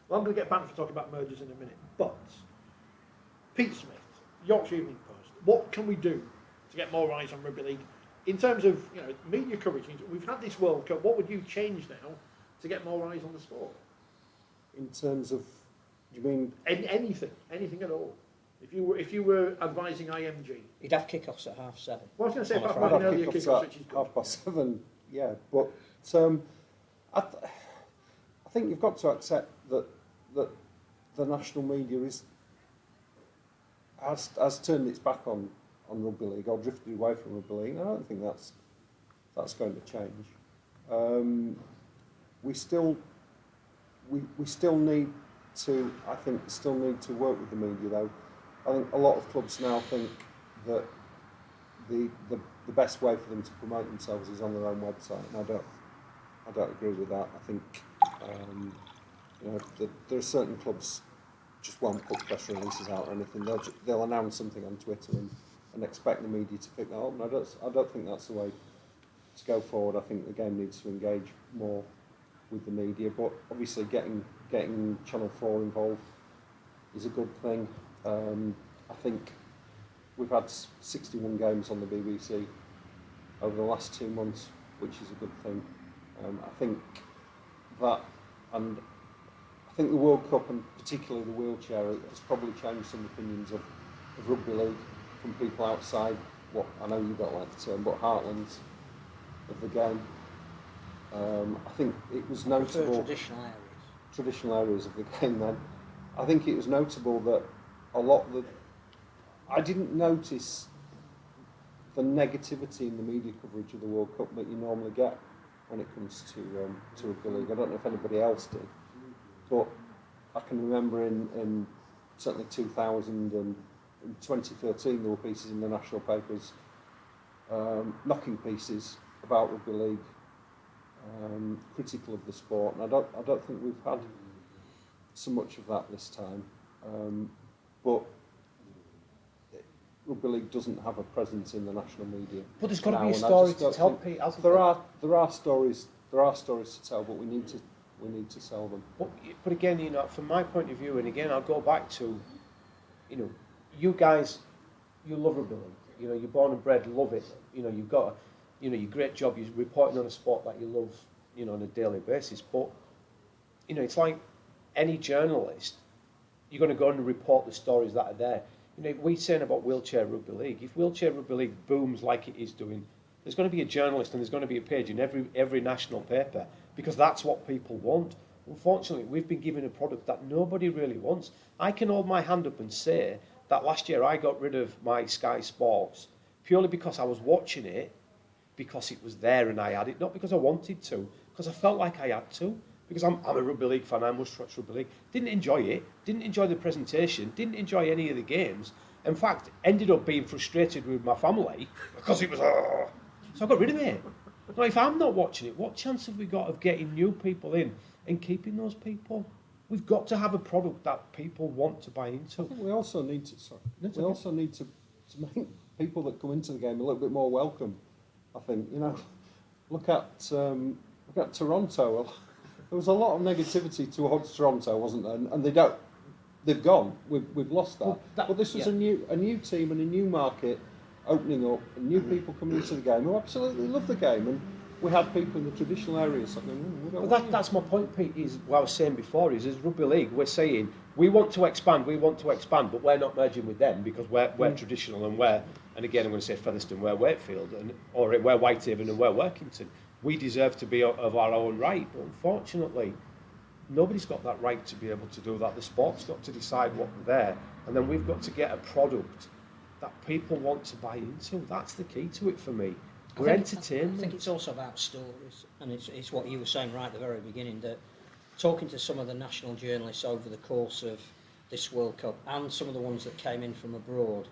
S2: Well, I'm going to get banned for talking about mergers in a minute, but Pete Smith, Yorkshire Evening Post, what can we do to get more eyes on Rugby League in terms of media coverage? We've had this World Cup. What would you change now to get more eyes on the sport?
S5: In terms of, do you mean
S2: Anything at all? If you were advising IMG,
S1: He'd have kickoffs at 7:30.
S2: well, I was going to say
S1: On a
S2: about
S1: Friday.
S2: an earlier
S5: kickoffs
S2: kickoff,
S5: at
S2: which is good.
S5: 7:30? Yeah, but I think you've got to accept that the national media has turned its back on Rugby League or drifted away from Rugby League. I don't think that's going to change. We still need to. I think still need to work with the media though. I think a lot of clubs now think that the best way for them to promote themselves is on their own website, and I don't agree with that. I think there are certain clubs just won't put press releases out or anything. They'll announce something on Twitter and expect the media to pick that up. And I don't think that's the way to go forward. I think the game needs to engage more with the media, but obviously getting Channel 4 involved is a good thing. I think we've had 61 games on the BBC over the last 2 months, which is a good thing. I think that, and I think the World Cup and particularly the wheelchair has probably changed some opinions of Rugby League from people outside what I know you don't like the term, but heartlands of the game. I think it was notable. Traditional areas of the game then. I think it was notable that a lot of I didn't notice the negativity in the media coverage of the World Cup that you normally get when it comes to Rugby League. I don't know if anybody else did, but I can remember in certainly 2000 and in 2013 there were pieces in the national papers, knocking pieces about Rugby League, critical of the sport, and I don't think we've had so much of that this time. But Rugby League doesn't have a presence in the national media.
S3: But there's got to
S5: now,
S3: be a
S5: and I
S3: story
S5: just
S3: to
S5: don't
S3: tell,
S5: think-
S3: Pete. Hasn't
S5: There are stories to tell, but we need to sell them.
S3: But again, from my point of view, and again, I'll go back to, you guys, you love Rugby League. You're born and bred, love it. You've got, your great job. You're reporting on a sport that you love, on a daily basis. But, it's like any journalist. You're going to go and report the stories that are there. We're saying about wheelchair rugby league. If wheelchair rugby league booms like it is doing, there's going to be a journalist and there's going to be a page in every national paper because that's what people want. Unfortunately, we've been given a product that nobody really wants. I can hold my hand up and say that last year I got rid of my Sky Sports purely because I was watching it, because it was there and I had it, not because I wanted to, because I felt like I had to. Because I'm a rugby league fan, I must watch rugby league. Didn't enjoy it, didn't enjoy the presentation, didn't enjoy any of the games. In fact, ended up being frustrated with my family because it was, so I got rid of it. Now, if I'm not watching it, what chance have we got of getting new people in and keeping those people? We've got to have a product that people want to buy into.
S5: I think we also need to make people that come into the game a little bit more welcome. I think look at Toronto. there was a lot of negativity towards Toronto, wasn't there? And they've gone. We've lost that.
S1: Well,
S5: but this was a new team and a new market opening up, and new people coming into the game who absolutely love the game. And we had people in the traditional areas saying,
S3: Well, that's my point, Pete, is what I was saying before, is as Rugby League, we're saying, we want to expand, but we're not merging with them because we're traditional and again, I'm going to say Featherstone, we're Wakefield, or we're Whitehaven and we're Workington. We deserve to be of our own right, but unfortunately, nobody's got that right to be able to do that. The sport's got to decide what they're there, and then we've got to get a product that people want to buy into. That's the key to it for me. We're entertained.
S1: I think it's also about stories, and it's what you were saying right at the very beginning, that talking to some of the national journalists over the course of this World Cup and some of the ones that came in from abroad,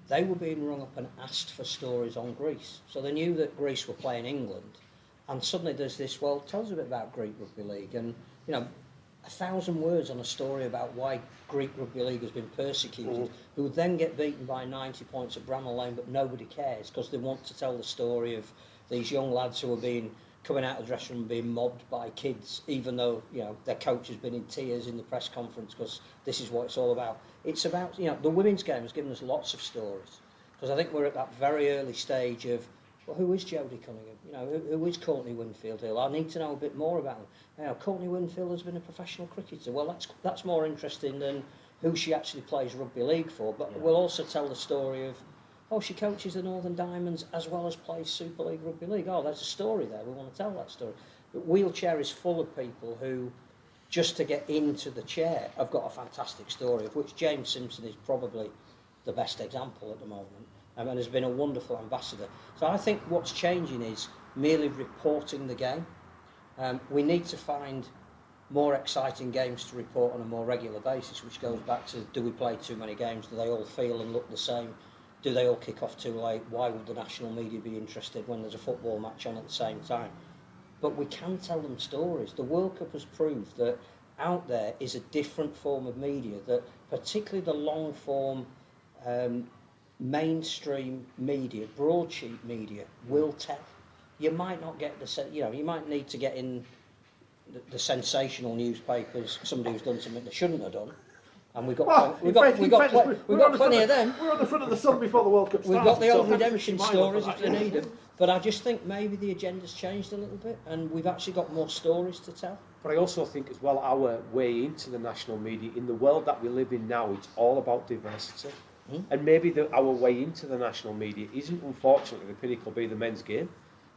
S1: they were being rung up and asked for stories on Greece. So they knew that Greece were playing England, and suddenly there's this, well, tell us a bit about Greek Rugby League, and 1,000 words on a story about why Greek Rugby League has been persecuted, who would then get beaten by 90 points at Bramall Lane, but nobody cares because they want to tell the story of these young lads who are coming out of the dressing room being mobbed by kids, even though their coach has been in tears in the press conference because this is what it's all about. It's about the women's game has given us lots of stories, because I think we're at that very early stage of, well, who is Jodie Cunningham? Who is Courtney Winfield Hill? I need to know a bit more about them. Courtney Winfield has been a professional cricketer. Well, that's more interesting than who she actually plays rugby league for. But we'll also tell the story of, she coaches the Northern Diamonds as well as plays Super League Rugby League. Oh, there's a story there. We want to tell that story. But Wheelchair is full of people who, just to get into the chair, have got a fantastic story, of which James Simpson is probably the best example at the moment. And has been a wonderful ambassador. So I think what's changing is merely reporting the game. We need to find more exciting games to report on a more regular basis, which goes back to, do we play too many games? Do they all feel and look the same? Do they all kick off too late? Why would the national media be interested when there's a football match on at the same time? But we can tell them stories. The World Cup has proved that out there is a different form of media, that particularly the long form mainstream media, broadsheet media, will tell. You might not get you might need to get in the sensational newspapers, somebody who's done something they shouldn't have done, and we've got plenty of them.
S2: We're on the front of the Sun before the World Cup starts.
S1: We've got the old redemption stories if they need them. But I just think maybe the agenda's changed a little bit, and we've actually got more stories to tell.
S3: But I also think as well, our way into the national media, in the world that we live in now, it's all about diversity. And maybe our way into the national media isn't, unfortunately, the pinnacle be the men's game.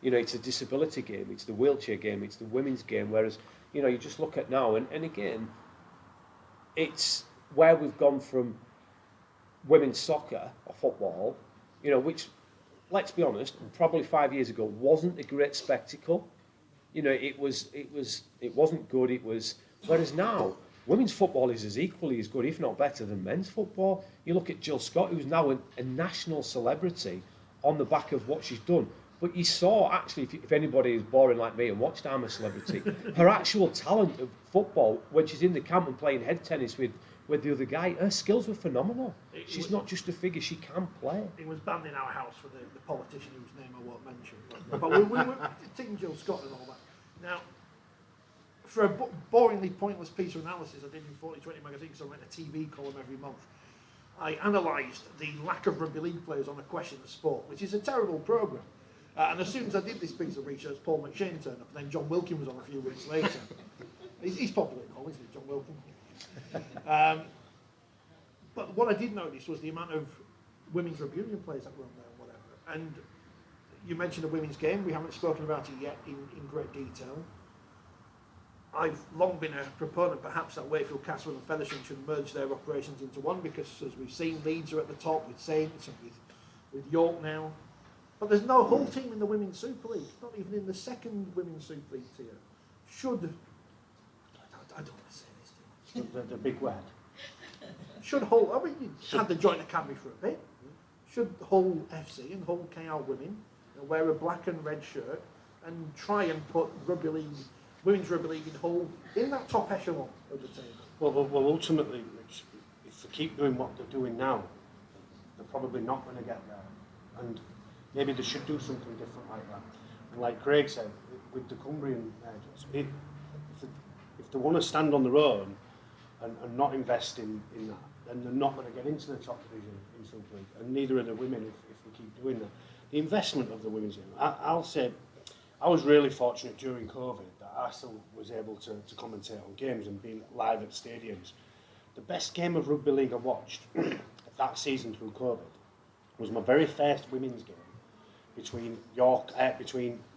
S3: It's a disability game, it's the wheelchair game, it's the women's game. Whereas, you just look at now, and again, it's where we've gone from women's soccer or football, which, let's be honest, probably 5 years ago wasn't a great spectacle. It wasn't good. Whereas now, women's football is as equally as good, if not better, than men's football. You look at Jill Scott, who's now a national celebrity on the back of what she's done. But you saw, actually, if anybody is boring like me and watched I'm a Celebrity, her actual talent of football, when she's in the camp and playing head tennis with the other guy, her skills were phenomenal. She's not just a figure, she can play.
S2: It was banned in our house for the politician whose name I won't mention. But we were taking Jill Scott and all that. Now, for a boringly pointless piece of analysis I did in Forty20 magazine, so I write a TV column every month, I analysed the lack of rugby league players on A Question of Sport, which is a terrible programme. And as soon as I did this piece of research, Paul McShane turned up, and then John Wilkin was on a few weeks later. He's popular in Hull, isn't he, John Wilkin? But what I did notice was the amount of women's rugby union players that were on there and whatever. And you mentioned the women's game. We haven't spoken about it yet in great detail. I've long been a proponent, perhaps, that Wakefield, Castle and Featherstone should merge their operations into one, because, as we've seen, Leeds are at the top with Saints and with York now. But there's no whole team in the Women's Super League, not even in the second Women's Super League tier. I don't want to say this to you.
S4: The big word.
S2: Should Hull, I mean, you had the joint academy for a bit. Should Hull FC and Hull KR women wear a black and red shirt and try and put rugby league, women's rugby league in Hull in that top echelon of the table?
S4: Well, ultimately, if they keep doing what they're doing now, they're probably not going to get there. And maybe they should do something different like that. And like Craig said, with the Cumbrian mergers, they want to stand on their own and not invest in that, then they're not going to get into the top division in Super League, and neither are the women if we keep doing that. The investment of the women's game, I'll say, I was really fortunate during COVID that I still was able to commentate on games and be live at stadiums. The best game of rugby league I watched that season through COVID was my very first women's game between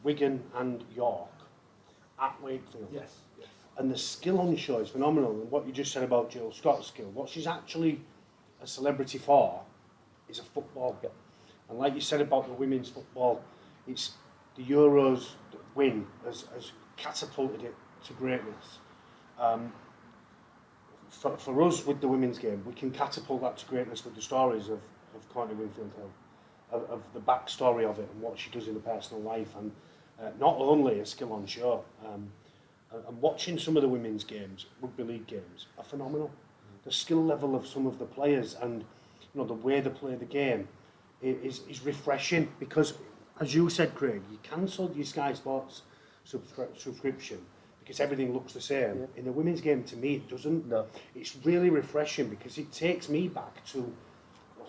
S4: Wigan and York at Wakefield.
S2: Yes.
S4: And the skill on show is phenomenal. And what you just said about Jill Scott's skill, what she's actually a celebrity for is a football.
S3: Yeah.
S4: And like you said about the women's football, it's the Euros win has catapulted it to greatness. For us with the women's game, we can catapult that to greatness with the stories of Courtney Winfield Hill, of the backstory of it and what she does in her personal life, and not only a skill on show. And watching some of the women's games, rugby league games, are phenomenal. The skill level of some of the players and the way they play the game is refreshing, because, as you said, Craig, you cancelled your Sky Sports subscription because everything looks the same. Yeah. In the women's game, to me, it doesn't.
S3: No.
S4: It's really refreshing because it takes me back to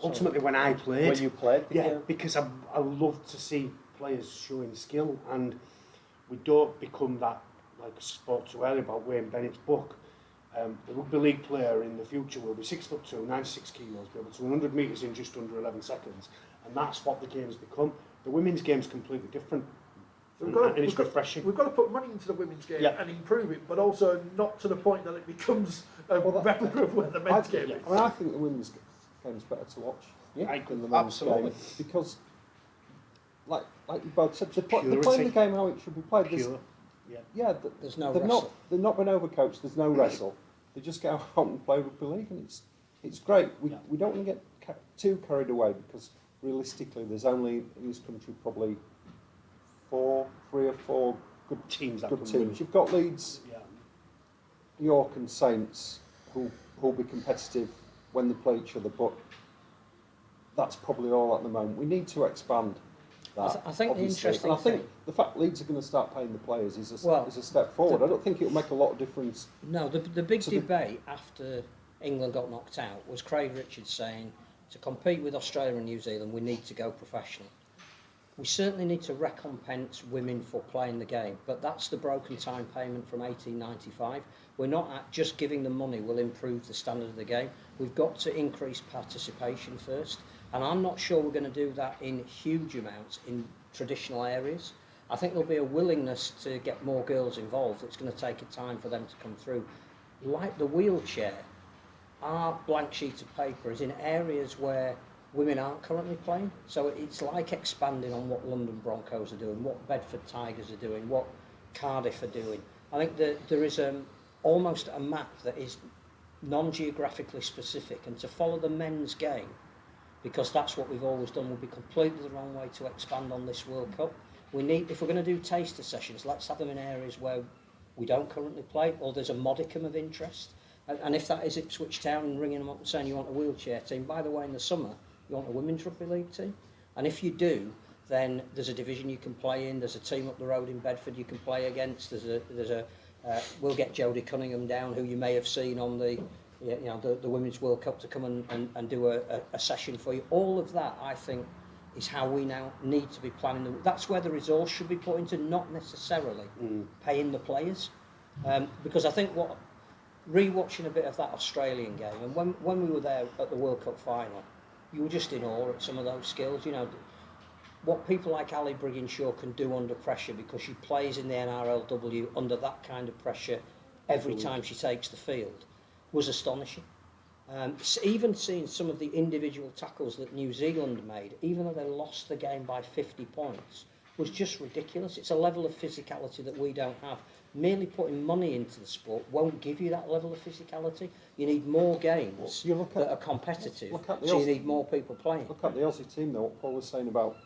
S4: ultimately when I played.
S3: When you played?
S4: Yeah, because I love to see players showing skill, and we don't become that, like I spoke to earlier about Wayne Bennett's book. The rugby league player in the future will be 6'2", 96 kilos, be able to 100 metres in just under 11 seconds, and that's what the game's become. The women's game's completely different,
S2: So
S4: and it's refreshing.
S2: We've got to put money into the women's game
S4: Yeah.
S2: and improve it, but also not to the point that it becomes a replica of where the men's game is.
S5: I think the women's game's better to watch than the men's
S3: absolutely.
S5: game, because, like you both said, they're
S4: Purity.
S5: playing the game how it should be played.
S4: Pure.
S1: There's no
S5: they've
S1: wrestle.
S5: they've not been overcoached. There's no wrestle. They just go out and play rugby league, and it's great. We don't want to get too carried away, because realistically, there's only in this country probably three or four good
S4: Teams that
S5: good
S4: can
S5: teams.
S4: win.
S5: You've got Leeds,
S4: Yeah.
S5: York, and Saints who'll be competitive when they play each other, but that's probably all at the moment. We need to expand that.
S1: I think the
S5: obviously.
S1: interesting
S5: and I think
S1: thing-
S5: the fact Leeds are going to start paying the players is a
S1: Well,
S5: step forward. I don't think it'll make a lot of difference.
S1: No, the big
S5: So the-
S1: debate after England got knocked out was Craig Richards saying, to compete with Australia and New Zealand, we need to go professional. We certainly need to recompense women for playing the game, but that's the broken time payment from 1895. We're not at just giving them money will improve the standard of the game. We've got to increase participation first, and I'm not sure we're going to do that in huge amounts in traditional areas. I think there'll be a willingness to get more girls involved. It's going to take a time for them to come through. Like the wheelchair, our blank sheet of paper is in areas where women aren't currently playing, so it's like expanding on what London Broncos are doing, what Bedford Tigers are doing, what Cardiff are doing. I think that there is almost a map that is non-geographically specific, and to follow the men's game, because that's what we've always done, would be completely the wrong way to expand on this World Cup. We need, if we're going to do taster sessions, let's have them in areas where we don't currently play, or there's a modicum of interest. And if that is Ipswich Town and ringing them up and saying you want a wheelchair team, by the way, in the summer, you want a women's rugby league team? And if you do, then there's a division you can play in, there's a team up the road in Bedford you can play against, we'll get Jodie Cunningham down, who you may have seen on the Women's World Cup, to come and do a session for you. All of that, I think, is how we now need to be planning. That's where the resource should be put into, not necessarily paying the players. Because I think re-watching a bit of that Australian game, and when we were there at the World Cup final, you were just in awe at some of those skills. You know, what people like Ali Brigginshaw can do under pressure, because she plays in the RLW under that kind of pressure every time she takes the field, was astonishing. Even seeing some of the individual tackles that New Zealand made, even though they lost the game by 50 points, was just ridiculous. It's a level of physicality that we don't have. Merely putting money into the sport won't give you that level of physicality. You need more games that are competitive, so you need more people playing.
S5: Look at the Aussie team, though, what Paul was saying about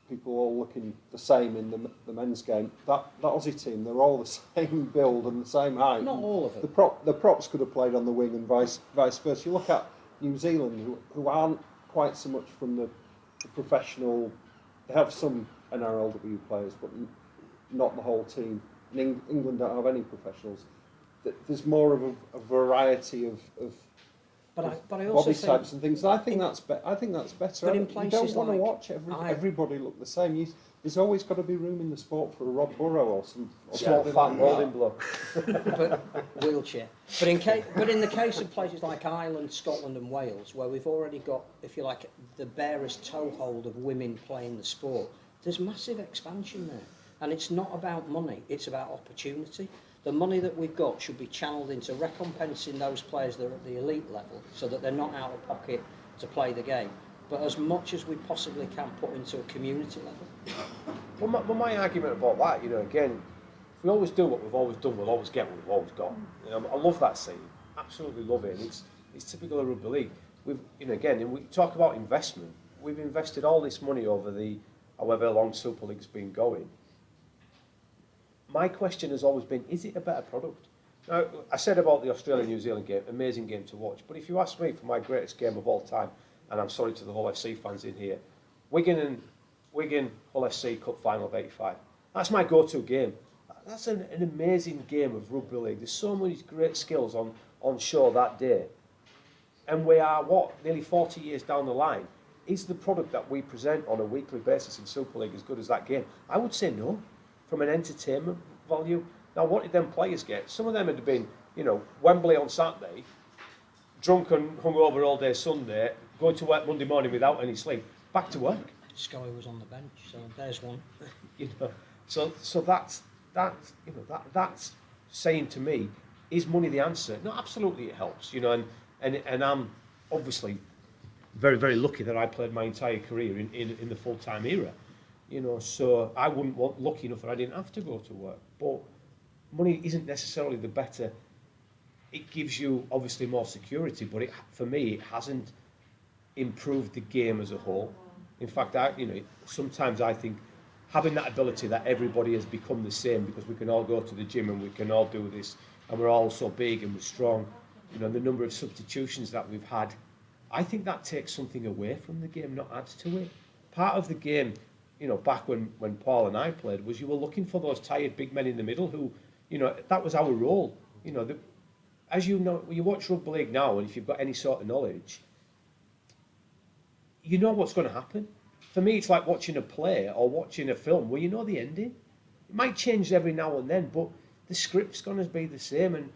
S5: people all looking the same in the men's game. That Aussie team, they're all the same build and the same height.
S1: Not all of them.
S5: The props could have played on the wing and vice versa. You look at New Zealand, who aren't quite so much from the professional. They have some NRLW players, but not the whole team. And England don't have any professionals. there's more of a variety of
S1: But I also
S5: body
S1: think
S5: types and things. And I think that's better.
S1: But in
S5: You
S1: places
S5: don't want to
S1: like
S5: watch everybody look the same. There's always got to be room in the sport for a Rob Burrow or some or
S3: Small
S5: something
S3: fat
S5: like
S3: bowling
S5: that.
S3: bloke.
S1: but wheelchair. But in the case of places like Ireland, Scotland, and Wales, where we've already got, if you like, the barest toehold of women playing the sport, there's massive expansion there, and it's not about money; it's about opportunity. The money that we've got should be channeled into recompensing those players that are at the elite level, so that they're not out of pocket to play the game. But as much as we possibly can put into a community level.
S3: Well, my argument about that, again, if we always do what we've always done, we'll always get what we've always got. I love that saying, absolutely love it. And it's typical of rugby league. And we talk about investment. We've invested all this money over the however long Super League's been going. My question has always been, is it a better product? Now, I said about the Australia-New Zealand game, amazing game to watch. But if you ask me for my greatest game of all time, and I'm sorry to the Hull FC fans in here, Wigan Hull FC Cup final of '85. That's my go-to game. That's an amazing game of rugby league. There's so many great skills on show that day. And we are, nearly 40 years down the line. Is the product that we present on a weekly basis in Super League as good as that game? I would say no, from an entertainment value. Now, what did them players get? Some of them had been, Wembley on Saturday, drunk and hungover all day Sunday, going to work Monday morning without any sleep, back to work.
S1: Scully was on the bench, so there's one.
S3: So that's saying to me, is money the answer? No, absolutely it helps, and I'm obviously very, very lucky that I played my entire career in the full-time era, so I wouldn't want lucky enough that I didn't have to go to work. But money isn't necessarily the better. It gives you obviously more security, but for me it hasn't improved the game as a whole. In fact, sometimes I think having that ability that everybody has become the same because we can all go to the gym and we can all do this and we're all so big and we're strong, the number of substitutions that we've had, I think that takes something away from the game, not adds to it. Part of the game, back when Paul and I played, was you were looking for those tired big men in the middle who, that was our role. As you know, when you watch rugby league now, and if you've got any sort of knowledge, you know what's going to happen. For me, it's like watching a play or watching a film where you know the ending. It might change every now and then, but the script's going to be the same, and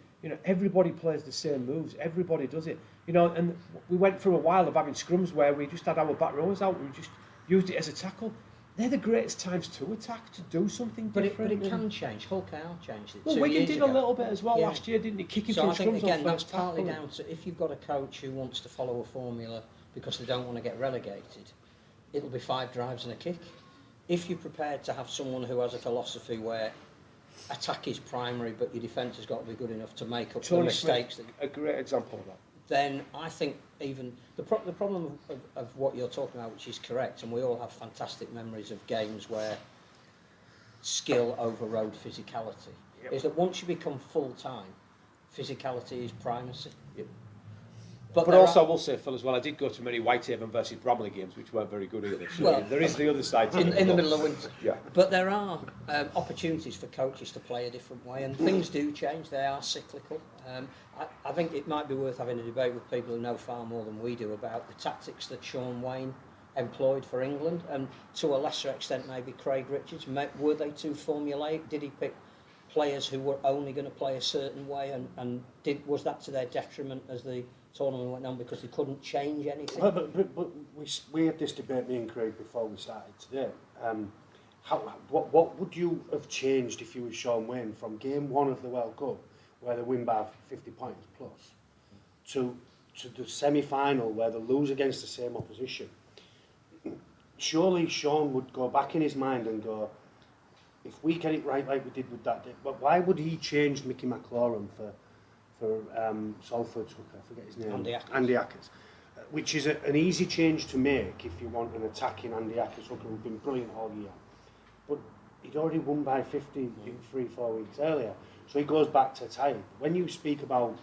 S3: everybody plays the same moves. Everybody does it. And we went through a while of having scrums where we just had our back rowers out and we just used it as a tackle. They're the greatest times to attack, to do something different.
S1: But it can change. Hull KR changed it.
S3: Well, Wigan did a little bit as well last year, didn't he? Kicking
S1: so
S3: through
S1: I think,
S3: scrums
S1: again,
S3: on
S1: that's
S3: first
S1: partly
S3: tackle.
S1: down to if you've got a coach who wants to follow a formula because they don't want to get relegated, it'll be 5 drives and a kick. If you're prepared to have someone who has a philosophy where attack is primary, but your defence has got to be good enough to make up the mistakes.
S3: Smith, a great example of that.
S1: Then I think even the problem of what you're talking about, which is correct, and we all have fantastic memories of games where skill overrode physicality, is that once you become full-time, physicality is primacy.
S3: Yep. But also, I will say, Phil, as well, I did go to many Whitehaven versus Bramley games, which weren't very good either. So
S1: well,
S3: there is the other side to it.
S1: In the middle of winter.
S3: Yeah.
S1: But there are opportunities for coaches to play a different way, and things do change. They are cyclical. I think it might be worth having a debate with people who know far more than we do about the tactics that Sean Wayne employed for England, and to a lesser extent maybe Craig Richards. Were they too formulaic? Did he pick players who were only going to play a certain way, and was that to their detriment as the tournament went on because they couldn't change anything?
S4: Well, but we had this debate, me and Craig, before we started today. What would you have changed if you were Sean Wayne from game 1 of the World Cup, where they win by 50 points plus, to the semi-final where they lose against the same opposition? Surely Sean would go back in his mind and go, if we get it right like we did with that day, but why would he change Mickey McLaurin for Salford's hooker, I forget his name, Andy Ackers, which is an easy change to make if you want an attacking Andy Ackers hooker who's been brilliant all year. But he'd already won by 50 3-4 weeks earlier, so he goes back to type. When you speak about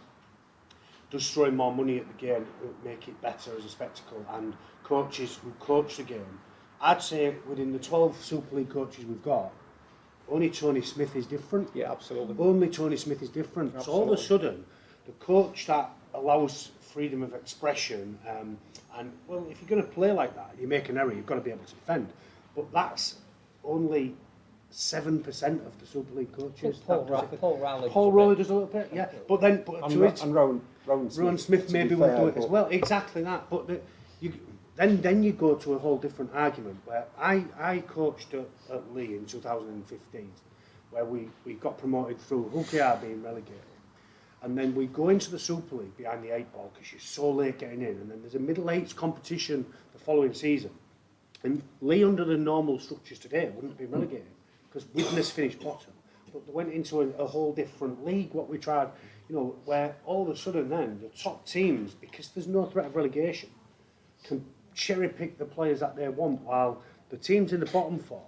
S4: does throwing more money at the game make it better as a spectacle, and coaches who coach the game, I'd say within the 12 Super League coaches we've got, only Tony Smith is different.
S3: Yeah, absolutely.
S4: Only Tony Smith is different. So all of a sudden, the coach that allows freedom of expression, and well, if you're going to play like that, you make an error, you've got to be able to defend. But that's only 7% of the Super League coaches.
S1: Paul
S4: Rowley does a little bit, yeah. But then,
S5: And Rowan
S4: Smith maybe will do it as well. Exactly that. But then you go to a whole different argument where I coached at Lee in 2015, where we got promoted through Hooker being relegated. And then we go into the Super League behind the 8 ball because you're so late getting in. And then there's a middle eights competition the following season. And Lee, under the normal structures today, wouldn't have been relegated because Widnes finished bottom. But they went into a whole different league, what we tried, where all of a sudden then the top teams, because there's no threat of relegation, can cherry pick the players that they want, while the teams in the bottom 4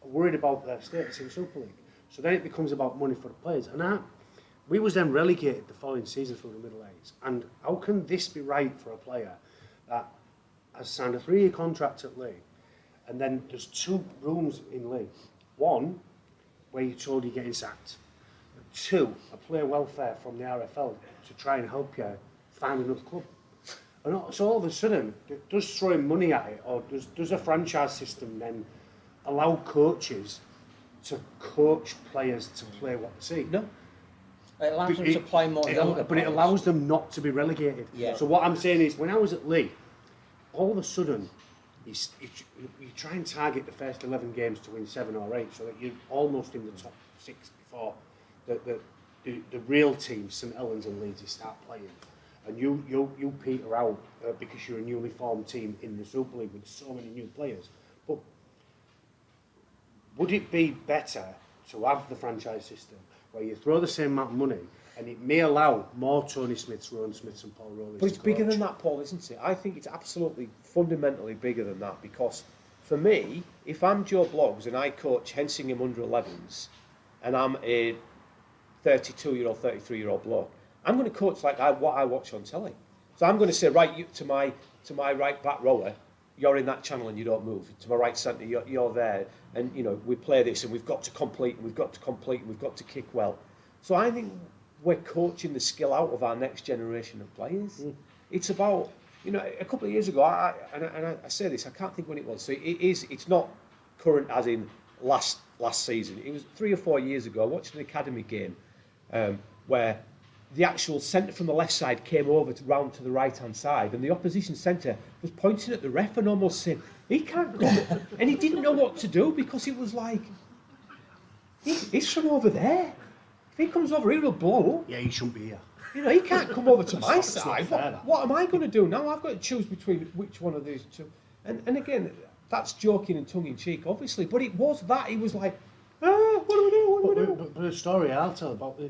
S4: are worried about their status in the Super League. So then it becomes about money for the players. And we was then relegated the following season through the middle eights. And how can this be right for a player that has signed a 3-year contract at Lee, and then there's 2 rooms in Lee? 1, where you're told you're getting sacked. 2, a player welfare from the RFL to try and help you find another club. And so all of a sudden, does throwing money at it, or does a franchise system then allow coaches to coach players to play what they see?
S1: No. It allows them to play more younger
S4: But it allows them not to be relegated.
S1: Yeah.
S4: So what I'm saying is, when I was at Lee, all of a sudden, you try and target the first 11 games to win 7 or 8, so that you're almost in the top 6 before the real teams, St Helens and Leeds, start playing. And you peter out because you're a newly formed team in the Super League with so many new players. But would it be better to have the franchise system where you throw the same amount of money and it may allow more Tony Smiths, Rowan Smiths and Paul Rowleys?
S3: But it's bigger than that, Paul, isn't it? I think it's absolutely fundamentally bigger than that, because for me, if I'm Joe Bloggs and I coach Hensingham under 11s and I'm a 32-year-old, 33-year-old bloke, I'm going to coach like what I watch on telly. So I'm going to say, right, you, to my right back rower, you're in that channel and you don't move. To my right centre, you're there, and we play this, and we've got to complete, and we've got to complete, and we've got to kick well. So I think we're coaching the skill out of our next generation of players. It's about, a couple of years ago, I say this, I can't think when it was. So it's not current as in last season. It was 3 or 4 years ago. I watched an academy game where the actual centre from the left side came over round to the right-hand side, and the opposition centre was pointing at the ref and almost saying, he can't go. And he didn't know what to do, because it was like, he's from over there. If he comes over here, he'll blow.
S4: Yeah, he shouldn't be here.
S3: He can't come over to my side.
S4: fair,
S3: What am I going to do now? I've got to choose between which one of these two. And again, that's joking and tongue-in-cheek, obviously, but it was that. He was like, what do we do?
S4: But a story I'll tell about,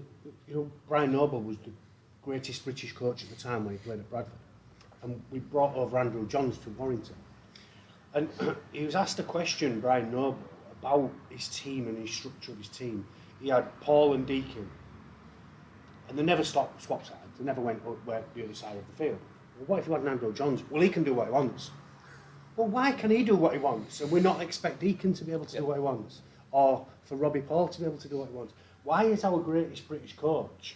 S4: Brian Noble was the greatest British coach at the time when he played at Bradford. And we brought over Andrew Johns to Warrington. And he was asked a question, Brian Noble, about his team and his structure of his team. He had Paul and Deacon, and they never swapped sides. They never went the other side of the field. Well, what if you had an Andrew Johns? Well, he can do what he wants. Well, why can he do what he wants and we not expect Deacon to be able to do what he wants? Or for Robbie Paul to be able to do what he wants? Why is our greatest British coach,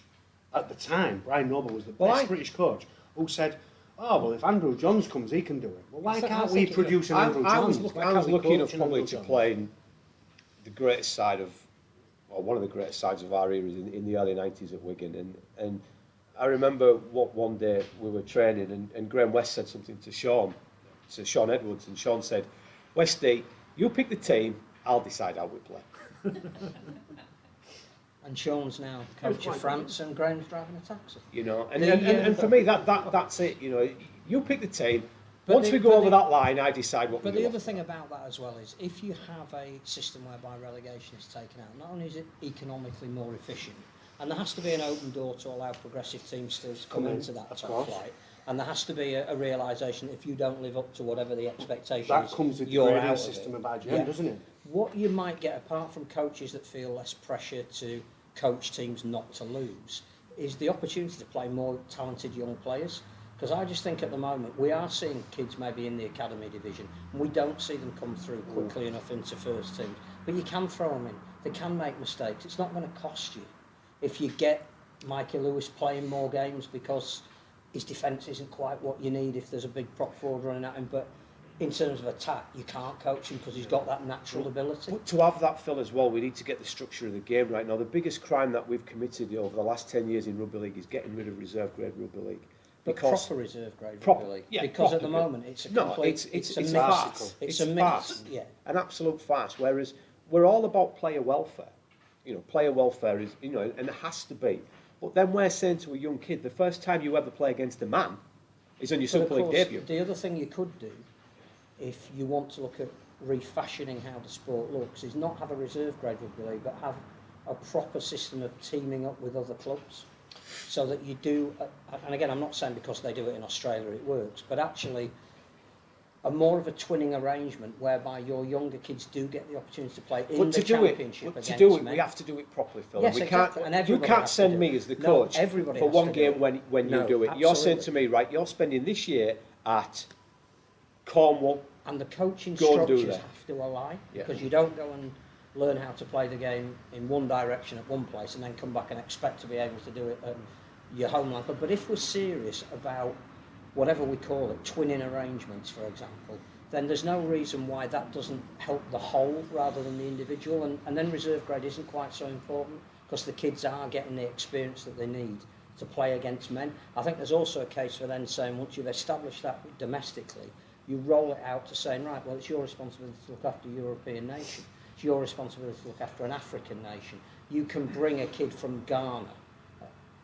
S4: at the time, Brian Noble was the best British coach, who said, oh, well, if Andrew Johns comes, he can do it. Well, why can't we produce an Andrew Johns?
S3: I was lucky enough probably to play in the greatest side of, or one of the greatest sides of our era in the early 90s at Wigan. And I remember one day we were training, and Graham West said something to Sean Edwards, and Sean said, Westy, you pick the team, I'll decide how we play.
S1: And Sean's now coach of France, and Graham's driving a taxi.
S3: And for me, that's it. You pick the team. Once we go over that line, I decide what we do.
S1: But the other thing about that as well is, if you have a system whereby relegation is taken out, not only is it economically more efficient, and there has to be an open door to allow progressive teams still to come into that top flight, and there has to be a realisation that if you don't live up to whatever the expectation
S4: that
S1: is,
S4: comes with the
S1: you're
S4: grading
S1: out
S4: system
S1: of
S4: of
S1: it.
S4: IGN, doesn't it?
S1: What you might get, apart from coaches that feel less pressure to coach teams not to lose, is the opportunity to play more talented young players. Because I just think at the moment we are seeing kids maybe in the academy division, and we don't see them come through quickly enough into first teams. But you can throw them in. They can make mistakes. It's not going to cost you if you get Mikey Lewis playing more games because his defence isn't quite what you need if there's a big prop forward running at him. But in terms of attack, you can't coach him because he's got that natural ability.
S3: But to have that, Phil, as well, we need to get the structure of the game right now. The biggest crime that we've committed over the last 10 years in Rugby League is getting rid of reserve grade Rugby League.
S1: But
S3: Because
S1: proper reserve grade
S3: proper,
S1: Rugby League.
S3: yeah,
S1: because
S3: proper,
S1: at the moment it's a
S3: no,
S1: complete,
S3: it's
S1: a
S3: farce.
S1: mix.
S3: It's
S1: a
S3: a
S1: mix.
S3: farce.
S1: Yeah.
S3: An absolute farce. Whereas we're all about player welfare. You know, player welfare is, you know, and it has to be. But then we're saying to a young kid, the first time you ever play against a man is on your
S1: But of
S3: Super League
S1: course,
S3: debut.
S1: the other thing you could do, if you want to look at refashioning how the sport looks, is not have a reserve grade Rugby League, but have a proper system of teaming up with other clubs. So that you do, and again, I'm not saying because they do it in Australia it works, but actually a more of a twinning arrangement whereby your younger kids do get the opportunity to play in the championship against men.
S3: We have to do it properly, Phil.
S1: Yes,
S3: we
S1: exactly.
S3: can't.
S1: And
S3: You
S1: everybody
S3: can't
S1: has to
S3: send
S1: do
S3: me
S1: it.
S3: as the
S1: No,
S3: coach
S1: everybody
S3: for
S1: has
S3: one
S1: to do
S3: game
S1: it.
S3: when
S1: No,
S3: you do it. You're saying
S1: absolutely.
S3: to me, right? You're spending this year at Cornwall.
S1: And the coaching
S3: Go and do
S1: structures
S3: that.
S1: have to align,
S3: Yeah.
S1: because you don't go and learn how to play the game in one direction at one place and then come back and expect to be able to do it at your homeland club. But if we're serious about whatever we call it, twinning arrangements, for example, then there's no reason why that doesn't help the whole rather than the individual. And then reserve grade isn't quite so important because the kids are getting the experience that they need to play against men. I think there's also a case for then saying once you've established that domestically, you roll it out to saying, right, well, it's your responsibility to look after a European nation. It's your responsibility to look after an African nation. You can bring a kid from Ghana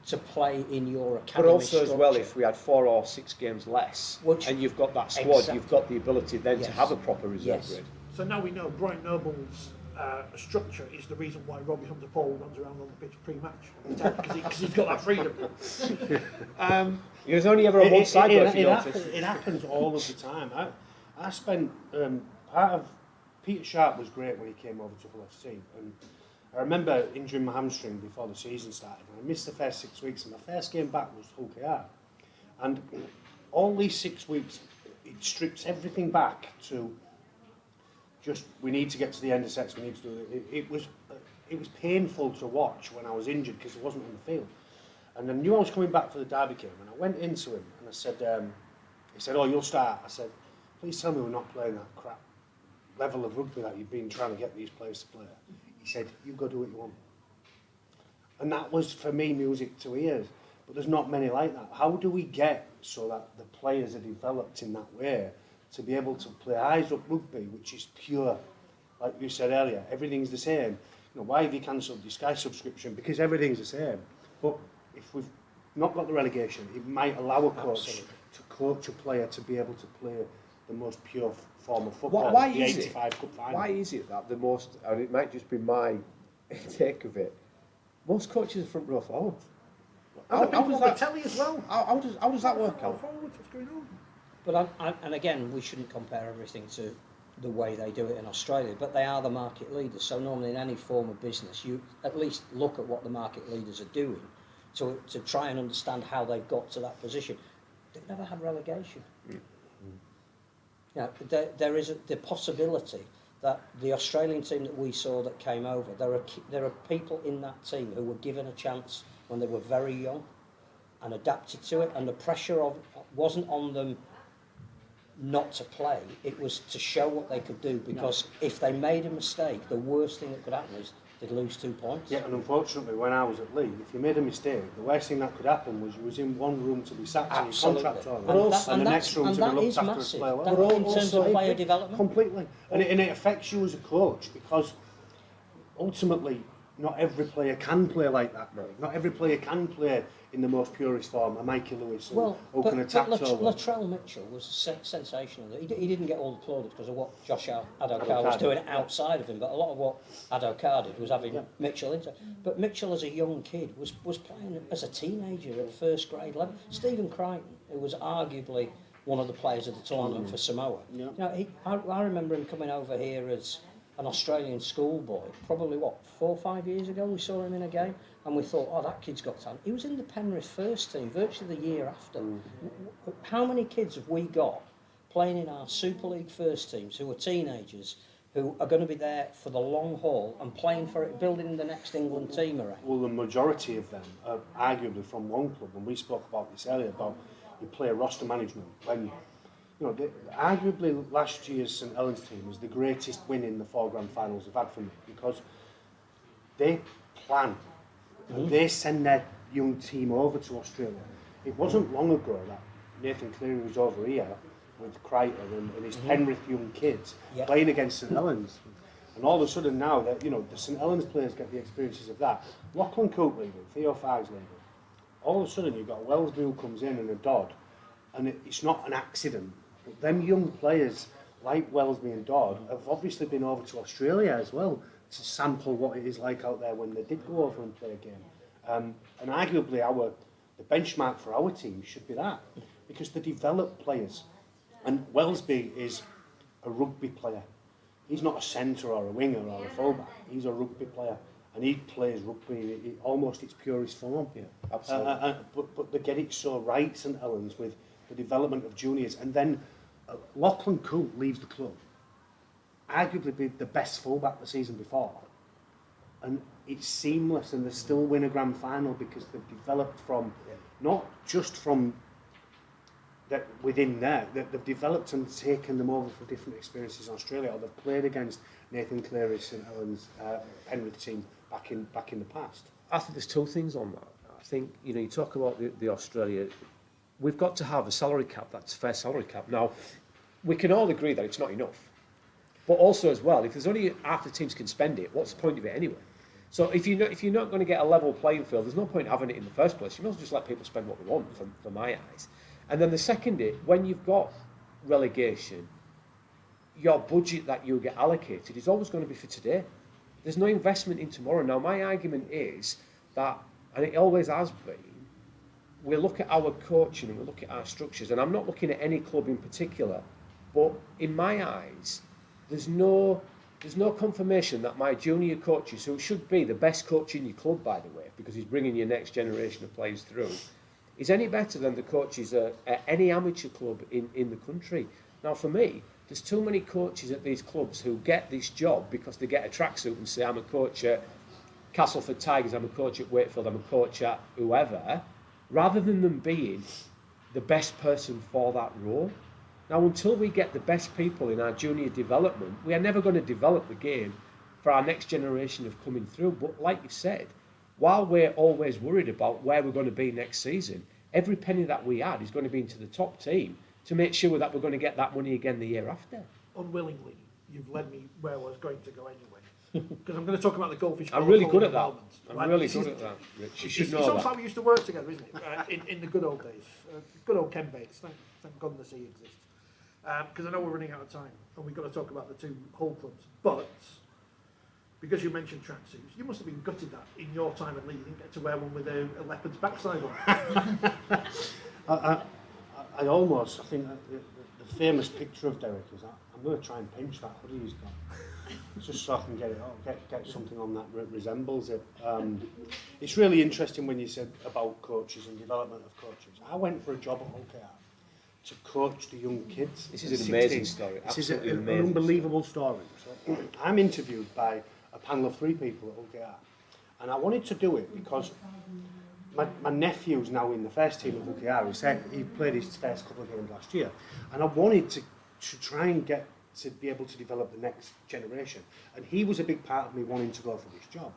S1: to play in your academy
S3: But also as well,
S1: structure.
S3: if we had 4 or 6 games less,
S1: Which-
S3: and you've got that squad,
S1: Exactly.
S3: you've got the ability then to
S1: Yes.
S3: have a proper reserve
S1: Yes.
S3: grid.
S2: So now we know Brian Noble's structure is the reason why Robbie Hunter-Paul runs around on the pitch pre-match, because he's got that freedom.
S3: He was only ever on one side, though, if you notice.
S4: It happens all of the time. I spent part of Peter Sharp was great when he came over to FC, and I remember injuring my hamstring before the season started. And I missed the first 6 weeks, and my first game back was Hull KR. And all these 6 weeks, it strips everything back to just we need to get to the end of sets. We need to do it. It was painful to watch when I was injured because it wasn't on the field. And I knew I was coming back for the Derby game, and I went into him and I said, he said, "Oh, you'll start." I said, "Please tell me we're not playing that crap level of rugby that you've been trying to get these players to play." He said, "You go do what you want." And that was, for me, music to ears. But there's not many like that. How do we get so that the players are developed in that way to be able to play eyes-up rugby, which is pure, like you said earlier, everything's the same. You know, why have you cancelled your Sky subscription? Because everything's the same. But if we've not got the relegation, it might allow a coach
S1: Absolutely.
S4: to coach a player to be able to play the most pure form of football.
S3: Why
S4: the
S3: is it?
S4: 85 Cup final.
S3: Why is it that the most, and it might just be my take of it, most coaches are front row forward?
S2: Other people
S3: does
S2: on the
S3: that-
S2: telly as well.
S3: How does that work out?
S2: Forwards, what's going on?
S1: But and again, we shouldn't compare everything to the way they do it in Australia, but they are the market leaders. So normally in any form of business, you at least look at what the market leaders are doing to try and understand how they've got to that position. They've never had relegation. You know, there is the possibility that the Australian team that we saw that came over, there are people in that team who were given a chance when they were very young and adapted to it, and the pressure wasn't on them not to play, it was to show what they could do, because if they made a mistake, the worst thing that could happen is they'd lose 2 points.
S4: Yeah, and unfortunately, when I was at Leeds, if you made a mistake, the worst thing that could happen was you was in one room to be sacked and your
S1: Absolutely.
S4: contract on,
S3: But also-
S4: and the
S1: and
S4: next room to be
S1: that
S4: looked
S1: is
S4: after
S1: massive.
S4: as player well.
S1: That-
S3: But
S1: in terms
S3: also-
S1: of player development.
S4: Completely. And it affects you as a coach, because ultimately, not every player can play like that.
S3: Right.
S4: Not every player can play in the most purest form, a Mikey Lewis who
S1: But
S4: can attack so well.
S1: Latrell Mitchell was sensational. He didn't get all applauded because of what Josh Adokar was doing outside of him, but a lot of what Adokar did was having Mitchell into. But Mitchell, as a young kid, was playing as a teenager at first grade level. Stephen Crichton, who was arguably one of the players of the tournament for Samoa.
S4: Yeah.
S1: You know, I remember him coming over here as an Australian schoolboy, probably what, 4 or 5 years ago we saw him in a game, and we thought, oh, that kid's got talent. He was in the Penrith first team virtually the year after. How many kids have we got playing in our Super League first teams who are teenagers, who are going to be there for the long haul and playing for it, building the next England team around?
S4: Well, the majority of them are arguably from one club, and we spoke about this earlier, about you play roster management. When, arguably last year's St Helens team is the greatest win in the 4 grand finals they've had for me, because they plan, and they send their young team over to Australia. It wasn't long ago that Nathan Cleary was over here with Crichton and his Penrith young kids playing against St Helens. And all of a sudden now that, the St Helens players get the experiences of that. Lachlan Cooke leaving, Theo Fives leaving. All of a sudden you've got a Wellesby who comes in and a Dodd, and it's not an accident. But them young players like Wellesby and Dodd have obviously been over to Australia as well to sample what it is like out there when they did go over and play a game. And arguably the benchmark for our team should be that, because they develop players. And Wellesby is a rugby player. He's not a centre or a winger or a fullback. He's a rugby player, and he plays rugby almost its purest form.
S3: Yeah, absolutely.
S4: But they get it so right, St Helens, with the development of juniors. And then Lachlan Cooke leaves the club, arguably be the best fullback the season before. And it's seamless, and they still win a grand final because they've developed from, not just from that within there, that they've developed and taken them over for different experiences in Australia, or they've played against Nathan Cleary's St Helens Penrith team back in the past.
S3: I think there's two things on that. I think, you talk about the Australia, we've got to have a salary cap that's a fair salary cap. Now, we can all agree that it's not enough. But also as well, if there's only half the teams can spend it, what's the point of it anyway? So if you're not going to get a level playing field, there's no point having it in the first place. You might as well just let people spend what they want, for my eyes. And then the second is, when you've got relegation, your budget that you get allocated is always going to be for today. There's no investment in tomorrow. Now, my argument is that, and it always has been, we look at our coaching and we look at our structures, and I'm not looking at any club in particular, but in my eyes, there's no confirmation that my junior coaches, who should be the best coach in your club, by the way, because he's bringing your next generation of players through, is any better than the coaches at any amateur club in the country. Now, for me, there's too many coaches at these clubs who get this job because they get a tracksuit and say, I'm a coach at Castleford Tigers, I'm a coach at Wakefield, I'm a coach at whoever, rather than them being the best person for that role. Now, until we get the best people in our junior development, we are never going to develop the game for our next generation of coming through. But like you said, while we're always worried about where we're going to be next season, every penny that we add is going to be into the top team to make sure that we're going to get that money again the year after.
S2: Unwillingly, you've led me where I was going to go anyway. Because I'm going to talk about the goldfish.
S3: I'm really good at that.
S2: Right,
S3: I'm really good at that, Rich. You should know that.
S2: It's almost like we used to work together, isn't it? In the good old days. Good old Ken Bates. Thank God the sea exists. Because I know we're running out of time, and we've got to talk about the two Hull clubs. But because you mentioned tracksuits, you must have been gutted that in your time at Leeds you didn't get to wear one with a leopard's backside on.
S4: I almost, I think the famous picture of Derek is that I'm going to try and pinch that hoodie he's got, just so I can get it on, get something on that resembles it. It's really interesting when you said about coaches and development of coaches. I went for a job at Hull to coach the young kids.
S3: This is an amazing story.
S4: This is
S3: Absolutely
S4: an
S3: amazing
S4: unbelievable story. So I'm interviewed by a panel of 3 people at Hull, and I wanted to do it because my nephew's now in the first team at Hull. He said he played his first couple of games last year, and I wanted to try and get to be able to develop the next generation. And he was a big part of me wanting to go for this job.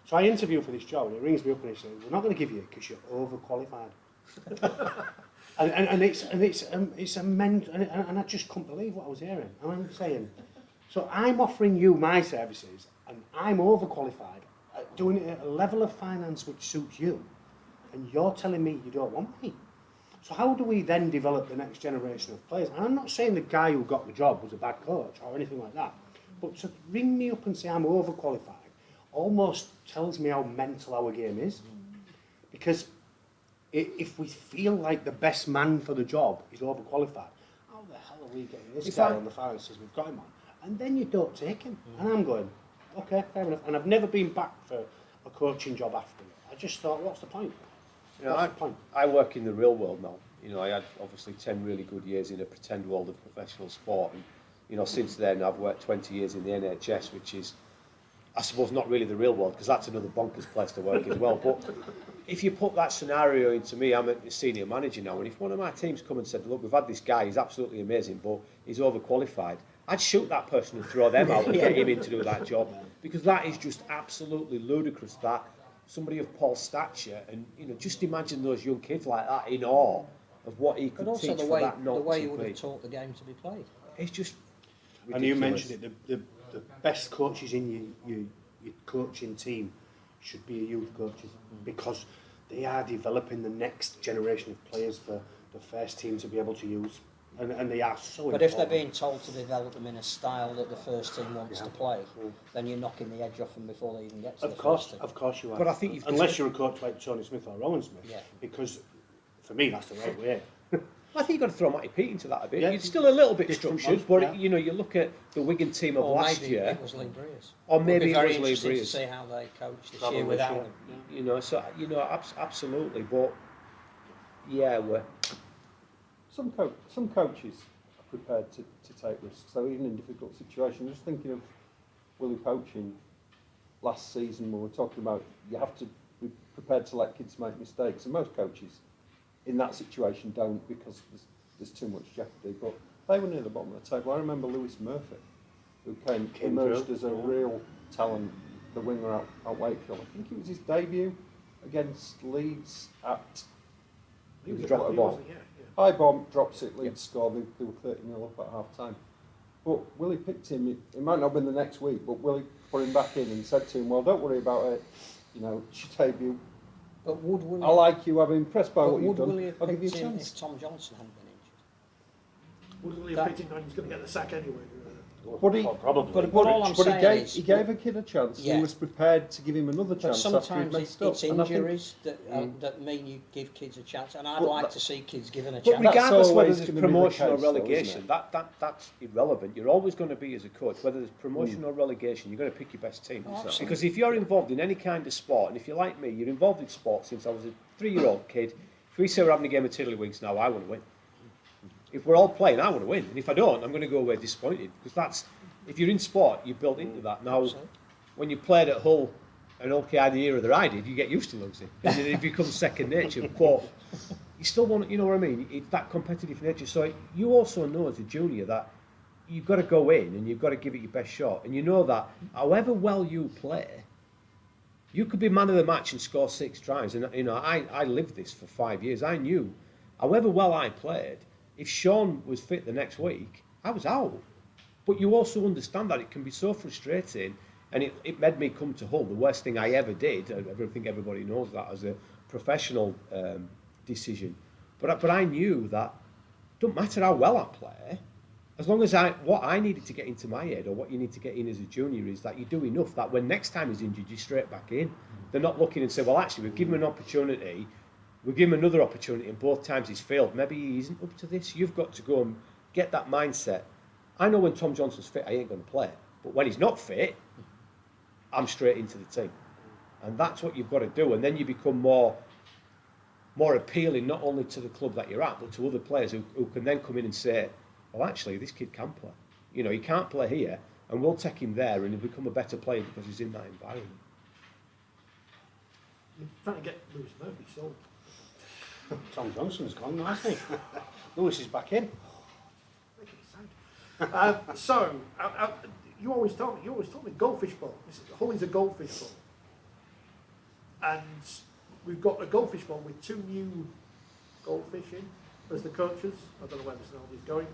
S4: So I interviewed for this job, and he rings me up and he says, "We're not going to give you it because you're overqualified." and it's immense, and I just couldn't believe what I was hearing. And I'm saying, so I'm offering you my services, and I'm overqualified, doing it at a level of finance which suits you, and you're telling me you don't want me. So how do we then develop the next generation of players? And I'm not saying the guy who got the job was a bad coach or anything like that, but to ring me up and say I'm overqualified almost tells me how mental our game is, because if we feel like the best man for the job is overqualified, how the hell are we getting this guy on the finances we've got him on? and then you don't take him. And I'm going, okay, fair enough. And I've never been back for a coaching job after it. I just thought, what's the point?
S3: You know,
S4: What's the point?
S3: I work in the real world now. You know, I had obviously 10 really good years in a pretend world of professional sport. And, you know, since then I've worked 20 years in the NHS, which is, I suppose, not really the real world, because that's another bonkers place to work as well. But if you put that scenario into me, I'm a senior manager now, and if one of my teams come and said, look, we've had this guy, he's absolutely amazing, but he's overqualified, I'd shoot that person and throw them out and get him in to do that job, because that is just absolutely ludicrous that somebody of Paul's stature, and you know, just imagine those young kids like that in awe of what he could
S1: But also
S3: teach
S1: the
S3: for
S1: way
S3: that not
S1: the way
S3: to
S1: you would
S3: be.
S1: have taught the game to be played.
S3: It's just ridiculous.
S4: And you mentioned it, the best coaches in your coaching team should be your youth coaches, because they are developing the next generation of players for the first team to be able to use. And they are so
S1: But
S4: important.
S1: if they're being told to develop them in a style that the first team wants to play, then you're knocking the edge off them before they even get to the first team.
S4: Of course you are.
S3: But I think you've
S4: unless you're a coach like Tony Smith or Rowan Smith,
S1: Yeah.
S4: because for me that's the right way.
S3: I think you've got to throw Matty Pete into that a bit.
S4: Yeah.
S3: You're still a little bit
S4: Different
S3: structured,
S4: ones,
S3: but
S4: yeah.
S3: you know, you look at the Wigan team of
S1: Or
S3: last
S1: maybe
S3: year,
S1: it was Lee Breers.
S3: or
S1: It'd
S3: maybe
S1: be
S3: it
S1: very
S3: was Lee
S1: interesting to
S3: Breers.
S1: see how they coach this
S4: Probably,
S1: year without
S4: yeah.
S1: him.
S3: You know, so you know, absolutely. But yeah,
S5: Some coaches are prepared to take risks, so even in difficult situations. Just thinking of Willie poaching last season, when we're talking about you have to be prepared to let kids make mistakes, and most coaches in that situation don't, because there's too much jeopardy. But they were near the bottom of the table. I remember Lewis Murphy, who emerged
S4: through,
S5: as a real talent, the winger out Wakefield. I think it was his debut against Leeds at
S2: He was
S3: dropped the
S2: he
S3: ball.
S2: wasn't, yeah.
S5: high bomb, drops it, Leeds score, they were 30-0 up at half time. But Willie picked him, it might not have been the next week, but Willie put him back in and said to him, well, don't worry about it, you know, it's your debut.
S1: But would Willie,
S5: I like you, I'm impressed by
S1: but
S5: what you've
S1: would
S5: done,
S1: Willie have
S5: I'll give you a
S1: picked him
S5: chance.
S1: if Tom Johnson hadn't been injured?
S2: Wouldn't Lee
S1: That-
S2: have picked him knowing he was going to get the sack anyway?
S5: But he-
S4: Probably.
S1: But all I'm
S5: But
S1: saying
S5: he
S1: is,
S5: gave a kid a chance, and
S1: Yeah.
S5: he was prepared to give him another
S1: but
S5: chance after he'd
S1: sometimes
S5: messed up.
S1: it's
S5: And I think
S1: injuries that mean you give kids a chance, and I'd
S5: But
S1: like
S5: that-
S1: to see kids given a
S3: But
S1: chance.
S5: That's
S3: regardless whether
S5: always
S3: there's
S5: gonna be the
S3: promotion or
S5: case, though, isn't
S3: relegation,
S5: it?
S3: that's irrelevant. You're always going to be, as a coach, whether there's promotion or relegation, you're going to pick your best team.
S1: Oh, absolutely.
S3: Because if you're involved in any kind of sport, and if you're like me, you're involved in sport since I was a 3-year-old kid. If we say we're having a game of tiddlywinks now, I want to win. If we're all playing, I want to win. And if I don't, I'm going to go away disappointed. Because that's, if you're in sport, you're built into that. Now,
S1: Absolutely.
S3: when you played at Hull and okay the era that I did, you get used to losing. And it becomes second nature. But you still want, you know what I mean? It's that competitive nature. So you also know as a junior that you've got to go in and you've got to give it your best shot. And you know that however well you play, you could be man of the match and score 6 tries. And you know, I lived this for 5 years. I knew, however well I played, if Sean was fit the next week, I was out. But you also understand that it can be so frustrating, and it made me come to Hull, the worst thing I ever did. I think everybody knows that as a professional decision. But I knew that it don't matter how well I play, as long as what I needed to get into my head, or what you need to get in as a junior, is that you do enough that when next time he's injured, you're straight back in. They're not looking and say, well, actually, we've given him an opportunity, we've given him another opportunity, and both times he's failed. Maybe he isn't up to this. You've got to go and get that mindset. I know when Tom Johnson's fit, I ain't going to play. But when he's not fit, I'm straight into the team. And that's what you've got to do. And then you become more appealing, not only to the club that you're at, but to other players who can then come in and say, well, actually, this kid can play. You know, he can't play here, and we'll take him there, and he'll become a better player because he's in that environment.
S2: You're trying to get Lewis Murphy sold.
S4: Tom Johnson's gone, hasn't he? Lewis is back in.
S2: So, you always told me goldfish bowl. Hull is a goldfish bowl, and we've got a goldfish bowl with 2 new goldfish in as the coaches. I don't know where this is going.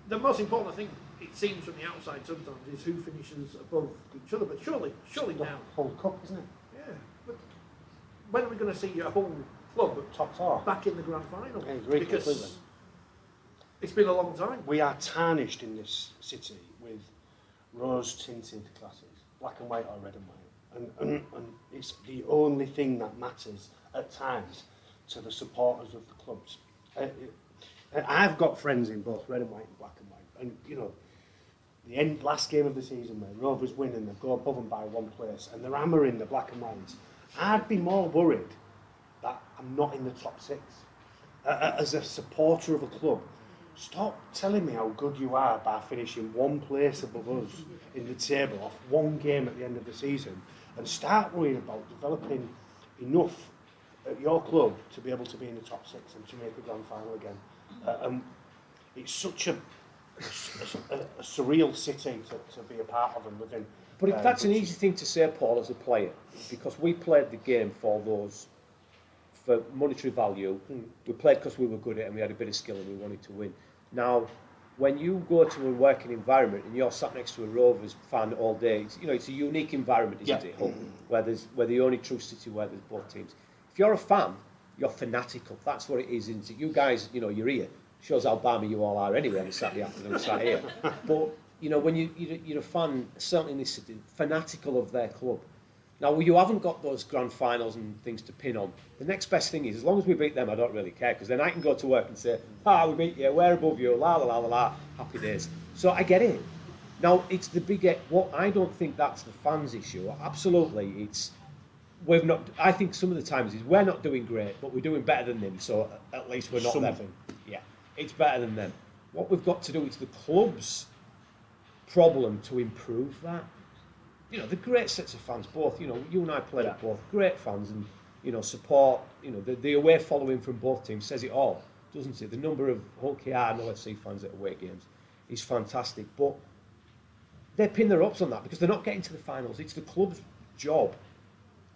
S2: The most important thing, it seems from the outside sometimes, is who finishes above each other. But surely now,
S4: Hull Cup, isn't it?
S2: yeah. But when are we going to see a whole club
S4: Top 4.
S2: back in the grand final?
S4: I agree
S2: Because
S4: completely.
S2: it's been a long time.
S4: We are tarnished in this city with rose-tinted classes, black and white or red and white. And it's the only thing that matters at times to the supporters of the clubs. I've got friends in both red and white and black and white. And, you know, the last game of the season where Rovers win and they go above them by 1 place and they're hammering the black and whites, I'd be more worried that I'm not in the top 6. As a supporter of a club, stop telling me how good you are by finishing 1 place above us in the table off 1 game at the end of the season, and start worrying about developing enough at your club to be able to be in the top 6 and to make a grand final again. It's such a surreal city to be a part of and live in.
S3: But that's an easy thing to say, Paul, as a player, because we played the game for monetary value. We played because we were good at it and we had a bit of skill and we wanted to win. Now, when you go to a working environment and you're sat next to a Rovers fan all day, it's a unique environment, isn't it, Hull, where the only true city where there's both teams. If you're a fan, you're fanatical. That's what it is, isn't it? You guys, you're here. Shows how balmy you all are anyway on a Saturday afternoon, sat here. But, when you're a fan, certainly in this city, fanatical of their club. Now, you haven't got those grand finals and things to pin on. The next best thing is, as long as we beat them, I don't really care, because then I can go to work and say, we beat you, we're above you, la la la la la, happy days. So I get it. Now, it's the I don't think that's the fans' issue. Absolutely, I think some of the times is we're not doing great, but we're doing better than them, so at least we're not them. Yeah, it's better than them. What we've got to do, it's the club's problem to improve that. The great sets of fans, both, you and I played at both, great fans, and, support, the away following from both teams says it all, doesn't it? The number of Hull KR and LFC fans at away games is fantastic, but they pin their hopes on that because they're not getting to the finals. It's the club's job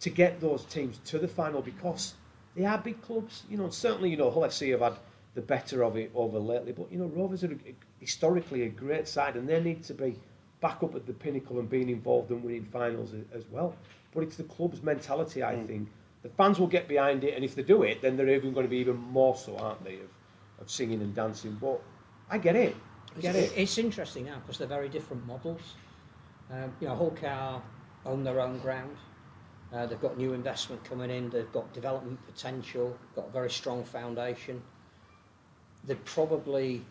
S3: to get those teams to the final because they are big clubs. Certainly, Hull FC have had the better of it over lately, but, Rovers are historically a great side and they need to be back up at the pinnacle and being involved and winning finals as well. But it's the club's mentality, I think. The fans will get behind it, and if they do it, then they're even going to be even more so, aren't they, of singing and dancing. But I get it.
S1: It's interesting now because they're very different models. Hull KR own their own ground. They've got new investment coming in. They've got development potential. Got a very strong foundation. They probably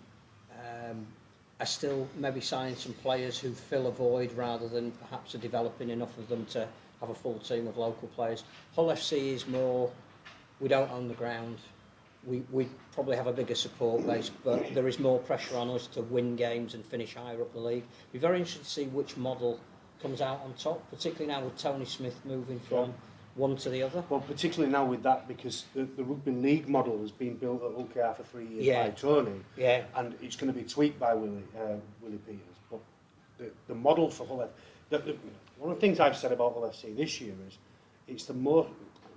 S1: are still maybe signing some players who fill a void rather than perhaps are developing enough of them to have a full team of local players. Hull FC is more, we don't own the ground. We probably have a bigger support base, but there is more pressure on us to win games and finish higher up the league. Be very interested to see which model comes out on top, particularly now with Tony Smith moving from one to the other.
S4: Well, particularly now with that, because the Rugby League model has been built at Hull KR for 3 years by Tony, and it's going to be tweaked by Willie Peters. But the model for Hull FC, one of the things I've said about Hull FC this year is it's the more.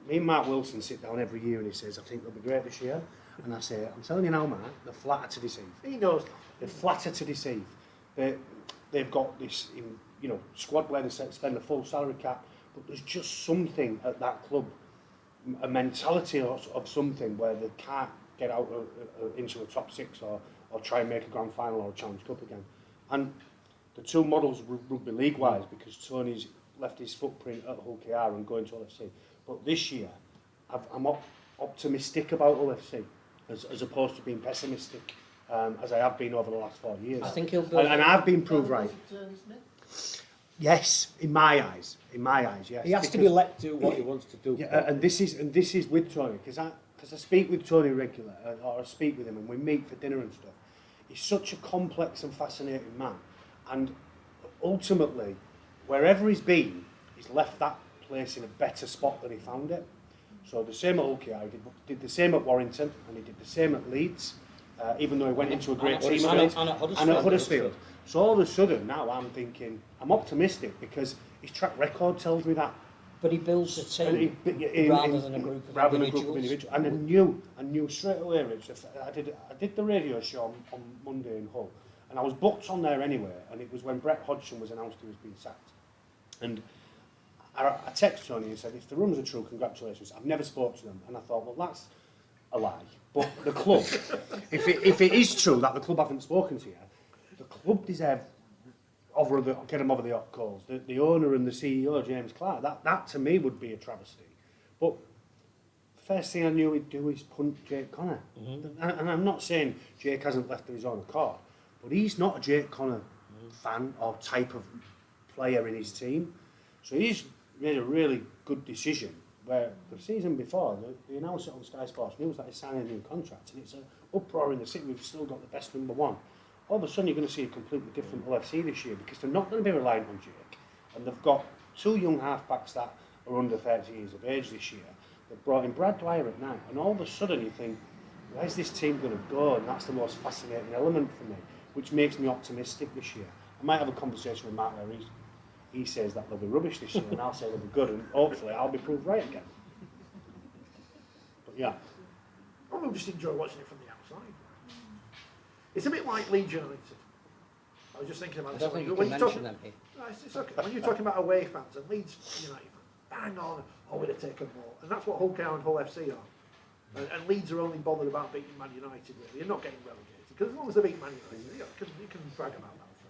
S4: Me and Mark Wilson sit down every year and he says, I think they'll be great this year. And I say, I'm telling you now, Mark, they're flatter to deceive. He knows they're flatter to deceive. They've got this squad where they spend a full salary cap, but there's just something at that club, a mentality of something where they can't get out into a top 6 or try and make a grand final or a Challenge Cup again. And the two models rugby league-wise, because Tony's left his footprint at Hull KR and going to LFC. But this year, I'm optimistic about Hull FC as opposed to being pessimistic, as I have been over the last 4 years.
S1: I think he'll build.
S4: And I've been proved right. Yes, in my eyes, yes.
S3: He has to be let do what he wants to do.
S4: Yeah, and this is with Tony, because I speak with Tony regularly, or I speak with him, and we meet for dinner and stuff. He's such a complex and fascinating man, and ultimately, wherever he's been, he's left that place in a better spot than he found it. So the same at Hull KR, he did the same at Warrington, and he did the same at Leeds, even though he went into a great team
S1: and at Huddersfield.
S4: So all of a sudden now I'm thinking, I'm optimistic because his track record tells me that.
S1: But he builds a team rather than a group of individuals.
S4: And I knew straight away, Rich. I did the radio show on Monday in Hull, and I was booked on there anyway, and it was when Brett Hodgson was announced he was being sacked. And I texted Tony and said, if the rumours are true, congratulations. I've never spoke to them. And I thought, well, that's a lie. But the club, if it is true that the club haven't spoken to you, the club deserve get them over the hot coals. The owner and the CEO, James Clark, that to me would be a travesty. But first thing I knew he'd do is punt Jake Connor. Mm-hmm. And I'm not saying Jake hasn't left of his own accord, but he's not a Jake Connor fan or type of player in his team. So he's made a really good decision where the season before, they announced it on Sky Sports News that he's signing a new contract, and it's an uproar in the city. We've still got the best number one. All of a sudden, you're going to see a completely different LFC this year because they're not going to be reliant on Jake, and they've got 2 young halfbacks that are under 30 years of age this year. They've brought in Brad Dwyer at 9, and all of a sudden you think, where's this team going to go? And that's the most fascinating element for me, which makes me optimistic this year. I might have a conversation with Matt where he says that they'll be rubbish this year, and I'll say they'll be good, and hopefully I'll be proved right again. But yeah.
S2: I will just enjoy watching it from the outside. It's a bit like Leeds United. I was just thinking about
S1: I
S2: this.
S1: don't think you
S2: When
S1: can
S2: you're
S1: mention
S2: talking,
S1: them here.
S2: no, it's okay. When you're talking about away fans and Leeds United fans, bang on, we're going to take them more. And that's what Hull KR and Hull FC are. And Leeds are only bothered about beating Man United, really, and not getting relegated. Because as long as they beat Man United, you can brag about that for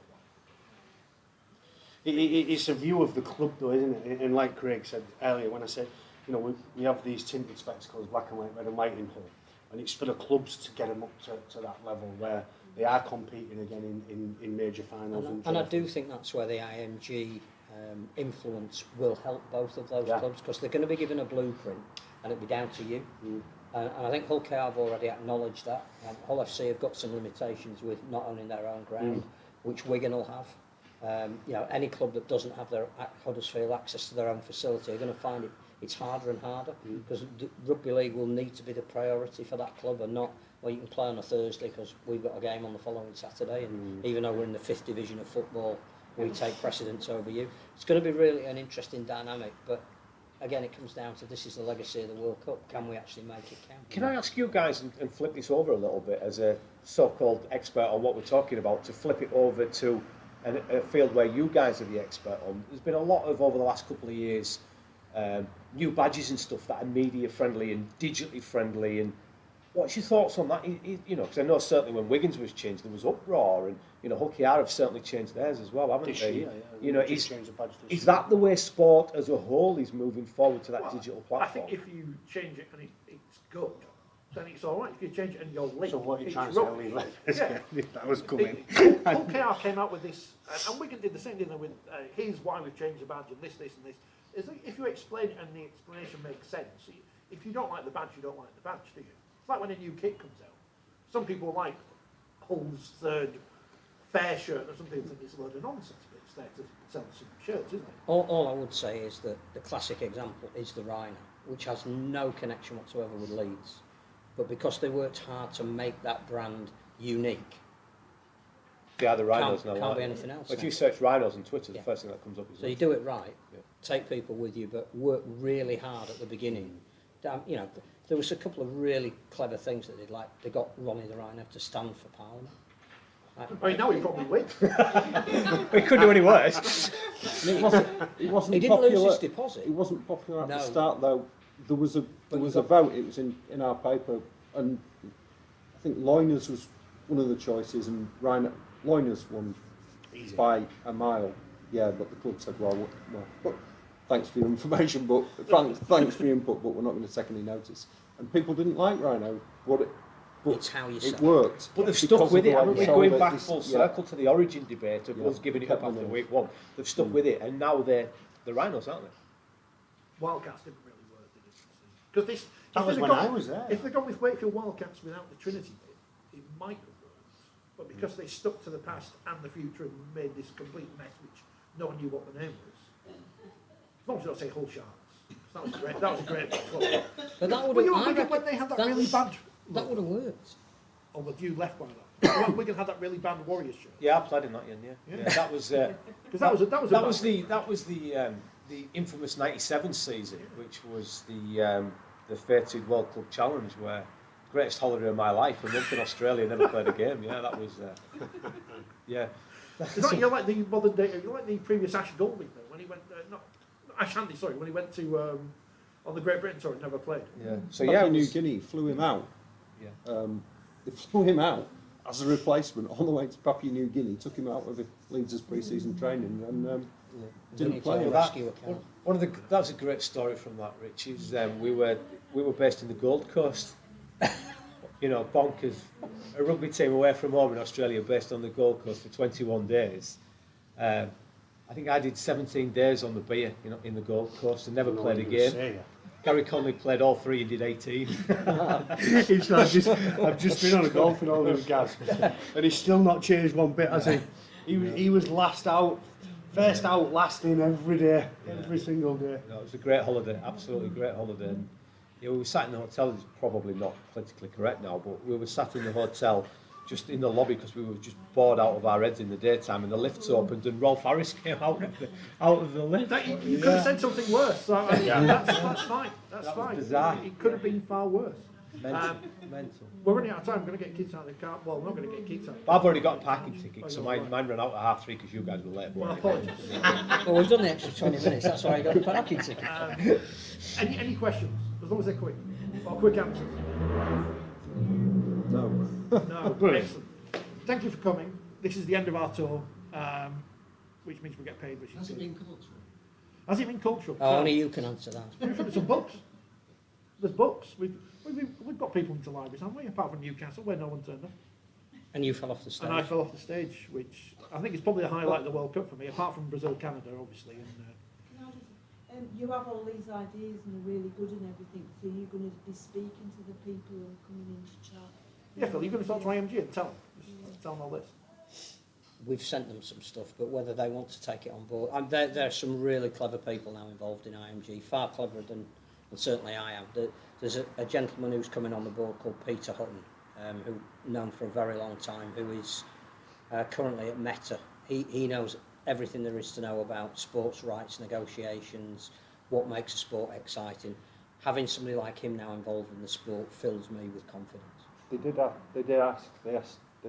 S2: a while.
S4: It's a view of the club though, isn't it? And like Craig said earlier, when I said, you know, we have these tinted spectacles, black and white, red and white in Hull, and it's for the clubs to get them up to that level where they are competing again in major finals.
S1: And I do think that's where the IMG influence will help both of those clubs, because they're going to be given a blueprint and it'll be down to you. And I think Hull KR have already acknowledged that. Hull FC have got some limitations with not owning their own ground, which Wigan will have. You know, any club that doesn't have their Huddersfield access to their own facility are going to find it's harder and harder, because rugby league will need to be the priority for that club, and not, well, you can play on a Thursday because we've got a game on the following Saturday, and even though we're in the 5th division of football, we take precedence over you. It's going to be really an interesting dynamic, but again, it comes down to, this is the legacy of the World Cup. Can we actually make it count?
S3: Can I ask you guys, and flip this over a little bit, as a so-called expert on what we're talking about, to flip it over to a field where you guys are the expert on? There's been a lot of, over the last couple of years, new badges and stuff that are media friendly and digitally friendly, and what's your thoughts on that? You know, because I know certainly when Wiggins was changed, there was uproar, and you know, Hull KR have certainly changed theirs as well, haven't
S4: This
S3: they?
S4: year,
S3: You know,
S4: is
S3: that the way sport as a whole is moving forward to that digital platform?
S2: I think if you change it and it's good, then it's all right. If you change it and you're linked,
S4: So what are you
S2: it's
S4: trying to say?
S2: rubbish.
S4: Yeah. That was coming.
S2: Hull KR came out with this, and Wigan did the same, didn't they? With here's why we've changed the badge and this, and this. Is that if you explain it and the explanation makes sense, if you don't like the badge, you don't like the badge, do you? It's like when a new kit comes out. Some people like Hull's third fair shirt, and some people think it's a load of nonsense, but it's there to sell some shirts, isn't it?
S1: All I would say is that the classic example is the Rhino, which has no connection whatsoever with Leeds. But because they worked hard to make that brand unique,
S3: They are the Rhinos now.
S1: can't be anything else.
S3: If
S1: now.
S3: you search Rhinos on Twitter, the
S1: Yeah.
S3: first thing that comes up is
S1: So you do it right, take people with you, but work really hard at the beginning. You know, there was a couple of really clever things that they did, like they got Ronnie the Rhino to stand for Parliament.
S2: I mean, now he probably wins.
S3: We couldn't do any worse.
S5: And it wasn't
S1: He
S5: popular.
S1: didn't lose his deposit.
S5: It wasn't popular at
S1: No.
S5: the start, though. There was a vote. It was in our paper, and I think Loiners was one of the choices, and Loiners won by a mile. Yeah, but the club said, well, but thanks for your information, but thanks for your input, but we're not going to take any notice. And people didn't like Rhino, but
S1: It's how you
S5: it
S1: sell it.
S5: worked.
S3: But they've
S5: because
S3: stuck
S5: of
S3: with
S5: the
S3: it,
S5: way
S3: haven't
S5: they
S3: we?
S5: sold
S3: Going
S5: it.
S3: back
S5: This-
S3: full
S5: yeah.
S3: circle to the origin debate of
S5: Yeah.
S3: us giving it
S5: Kept
S3: up after
S5: them in.
S3: week one. They've stuck with it, and now they're the Rhinos, aren't they?
S2: Wildcats didn't really work, did it? Because this.
S4: That
S2: if
S4: was
S2: they'd
S4: when
S2: gone-
S4: I was there.
S2: If they'd gone with Wakefield Wildcats without the Trinity bit, it might have worked. But because they stuck to the past and the future and made this complete mess, which no one knew what the name was. As long as you don't say Hull Sharks. That was great. That was a great club.
S1: But that would
S2: Well, you know,
S1: have,
S2: Wigan, when they had that really bad.
S1: that would have worked.
S2: Oh, but you left by that. When Wigan had that really bad Warriors shirt.
S3: Yeah, I played in that year. Yeah. That was.
S2: Because that was a
S3: That was the infamous '97 season, which was the fated World Club Challenge, where greatest holiday of my life, a month in Australia, never played a game. Yeah, that was. Yeah.
S2: You're like the modern day. You're like the previous Ash Golding though, when he went. Not Ash Handy, sorry, when he went to on the Great Britain tour and never played.
S3: Yeah. So
S5: Papua
S3: yeah,
S5: New Guinea flew him out.
S3: Yeah.
S5: They flew him out as a replacement on the way to Papua New Guinea. Took him out of Leeds' pre-season training and didn't play him.
S3: That was a great story from that, Rich. Is we were based in the Gold Coast, you know, bonkers. A rugby team away from home in Australia based on the Gold Coast for 21 days. I think I did 17 days on the beer, you know, in the Gold Coast and never played a game. Gary Conley played all 3 and did 18.
S4: I've just been on a golfing holiday with Gaz, and he's still not changed one bit, has he? He was last out, first out, last in every day, every single day.
S3: No, it was a great holiday, absolutely great holiday. And, you know, we were sat in the hotel, it's probably not politically correct now, but we were sat in the hotel just in the lobby because we were just bored out of our heads in the daytime, and the lifts opened and Rolf Harris came out of the lift.
S2: You could have said something worse. So, I mean, that's fine. That's fine.
S3: Bizarre.
S2: It could have been far worse.
S3: Mental.
S2: We're running out of time. I'm going to get kids out of the car. Well, we're not going to get kids out.
S3: I've already got a parking ticket, so mine ran out at 3:30 because you guys were late.
S2: Well, apologies.
S1: Well, we've done the extra 20 minutes, that's why I got a parking ticket.
S2: Any questions? As long as they're quick. Or quick answers.
S5: No.
S2: No. Excellent. Thank you for coming. This is the end of our tour, which means we get paid, which is
S6: Has it
S2: good.
S6: been cultural?
S2: Has it been cultural?
S1: Oh, only you can answer that.
S2: There's some books. There's books. We've got people into libraries, haven't we? Apart from Newcastle, where no one turned up.
S1: And you fell off the stage.
S2: And I fell off the stage, which I think is probably the highlight of the World Cup for me, apart from Brazil, Canada, obviously. And,
S7: Can I just, you have all these ideas and they're really good and everything, so you're going to be speaking to the people who are coming in to chat.
S2: yeah, Phil, you're going to talk to IMG and tell them. Just tell them all this.
S1: We've sent them some stuff, but whether they want to take it on board, there are some really clever people now involved in IMG, far cleverer than certainly I am. There's a gentleman who's coming on the board called Peter Hutton, who known for a very long time, who is currently at Meta. He knows everything there is to know about sports rights negotiations, what makes a sport exciting. Having somebody like him now involved in the sport fills me with confidence.
S5: They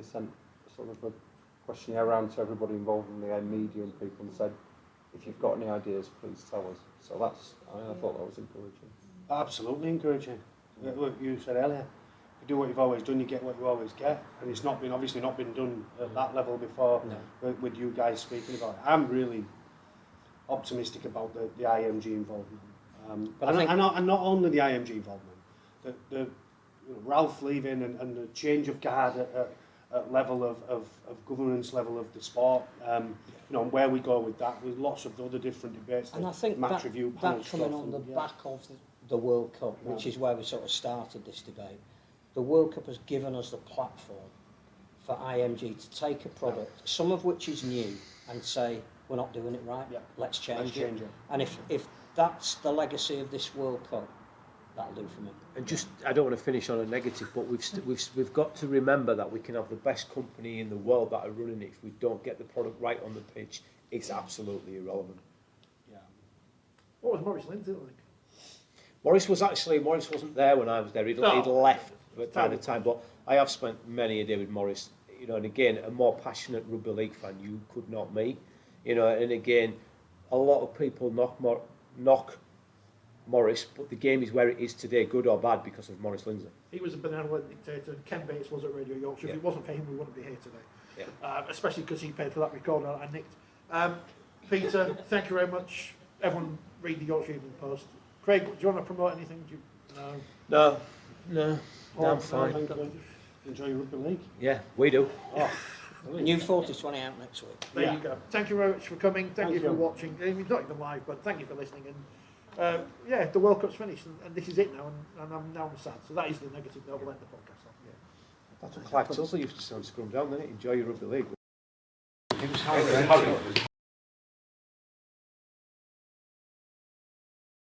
S5: sent sort of a questionnaire around to everybody involved in the media and people and said, if you've got any ideas, please tell us. So I thought that was encouraging.
S4: Absolutely encouraging. What you said earlier, you do what you've always done, you get what you always get, and it's obviously not been done at that level before.
S1: No.
S4: With you guys speaking about it. I'm really optimistic about the IMG involvement, and not only the IMG involvement, the Ralph leaving and the change of guard at level of governance level of the sport, and where we go with that, with lots of other different debates.
S1: And I think
S4: match review
S1: that coming on the back of the World Cup, which is where we sort of started this debate, the World Cup has given us the platform for IMG to take a product, some of which is new, and say, we're not doing it right, let's change it. And if that's the legacy of this World Cup, that'll do for me.
S3: And just, I don't want to finish on a negative, but we've got to remember that we can have the best company in the world that are running it. If we don't get the product right on the pitch, it's absolutely irrelevant.
S4: Yeah.
S2: What was Maurice Lindsay like?
S3: Maurice wasn't there when I was there. He'd left by the time, but I have spent many a day with Maurice. And again, a more passionate rugby league fan you could not meet. And again, a lot of people knock Maurice, but the game is where it is today, good or bad, because of Maurice Lindsay.
S2: He was a benevolent dictator. Ken Bates was at Radio Yorkshire. If it wasn't for him, we wouldn't be here today.
S3: Yeah.
S2: Especially because he paid for that recorder I nicked. Peter, thank you very much. Everyone read the Yorkshire Evening Post. Craig, do you want to promote anything?
S3: No, I'm
S4: fine.
S3: fine.
S4: Enjoy rugby league.
S3: Yeah, we do.
S1: New Forty20 out next week.
S2: There you go. Thank you very much for coming. Thank you for watching. I mean, not even live, but thank you for listening. And the World Cup's finished, and this is it now. And I'm sad. So that is the negative note. We'll end the podcast off.
S3: That's what Clive Tulsa used to say on Scrum Down, didn't it? Enjoy your rugby league.
S6: It was Harry.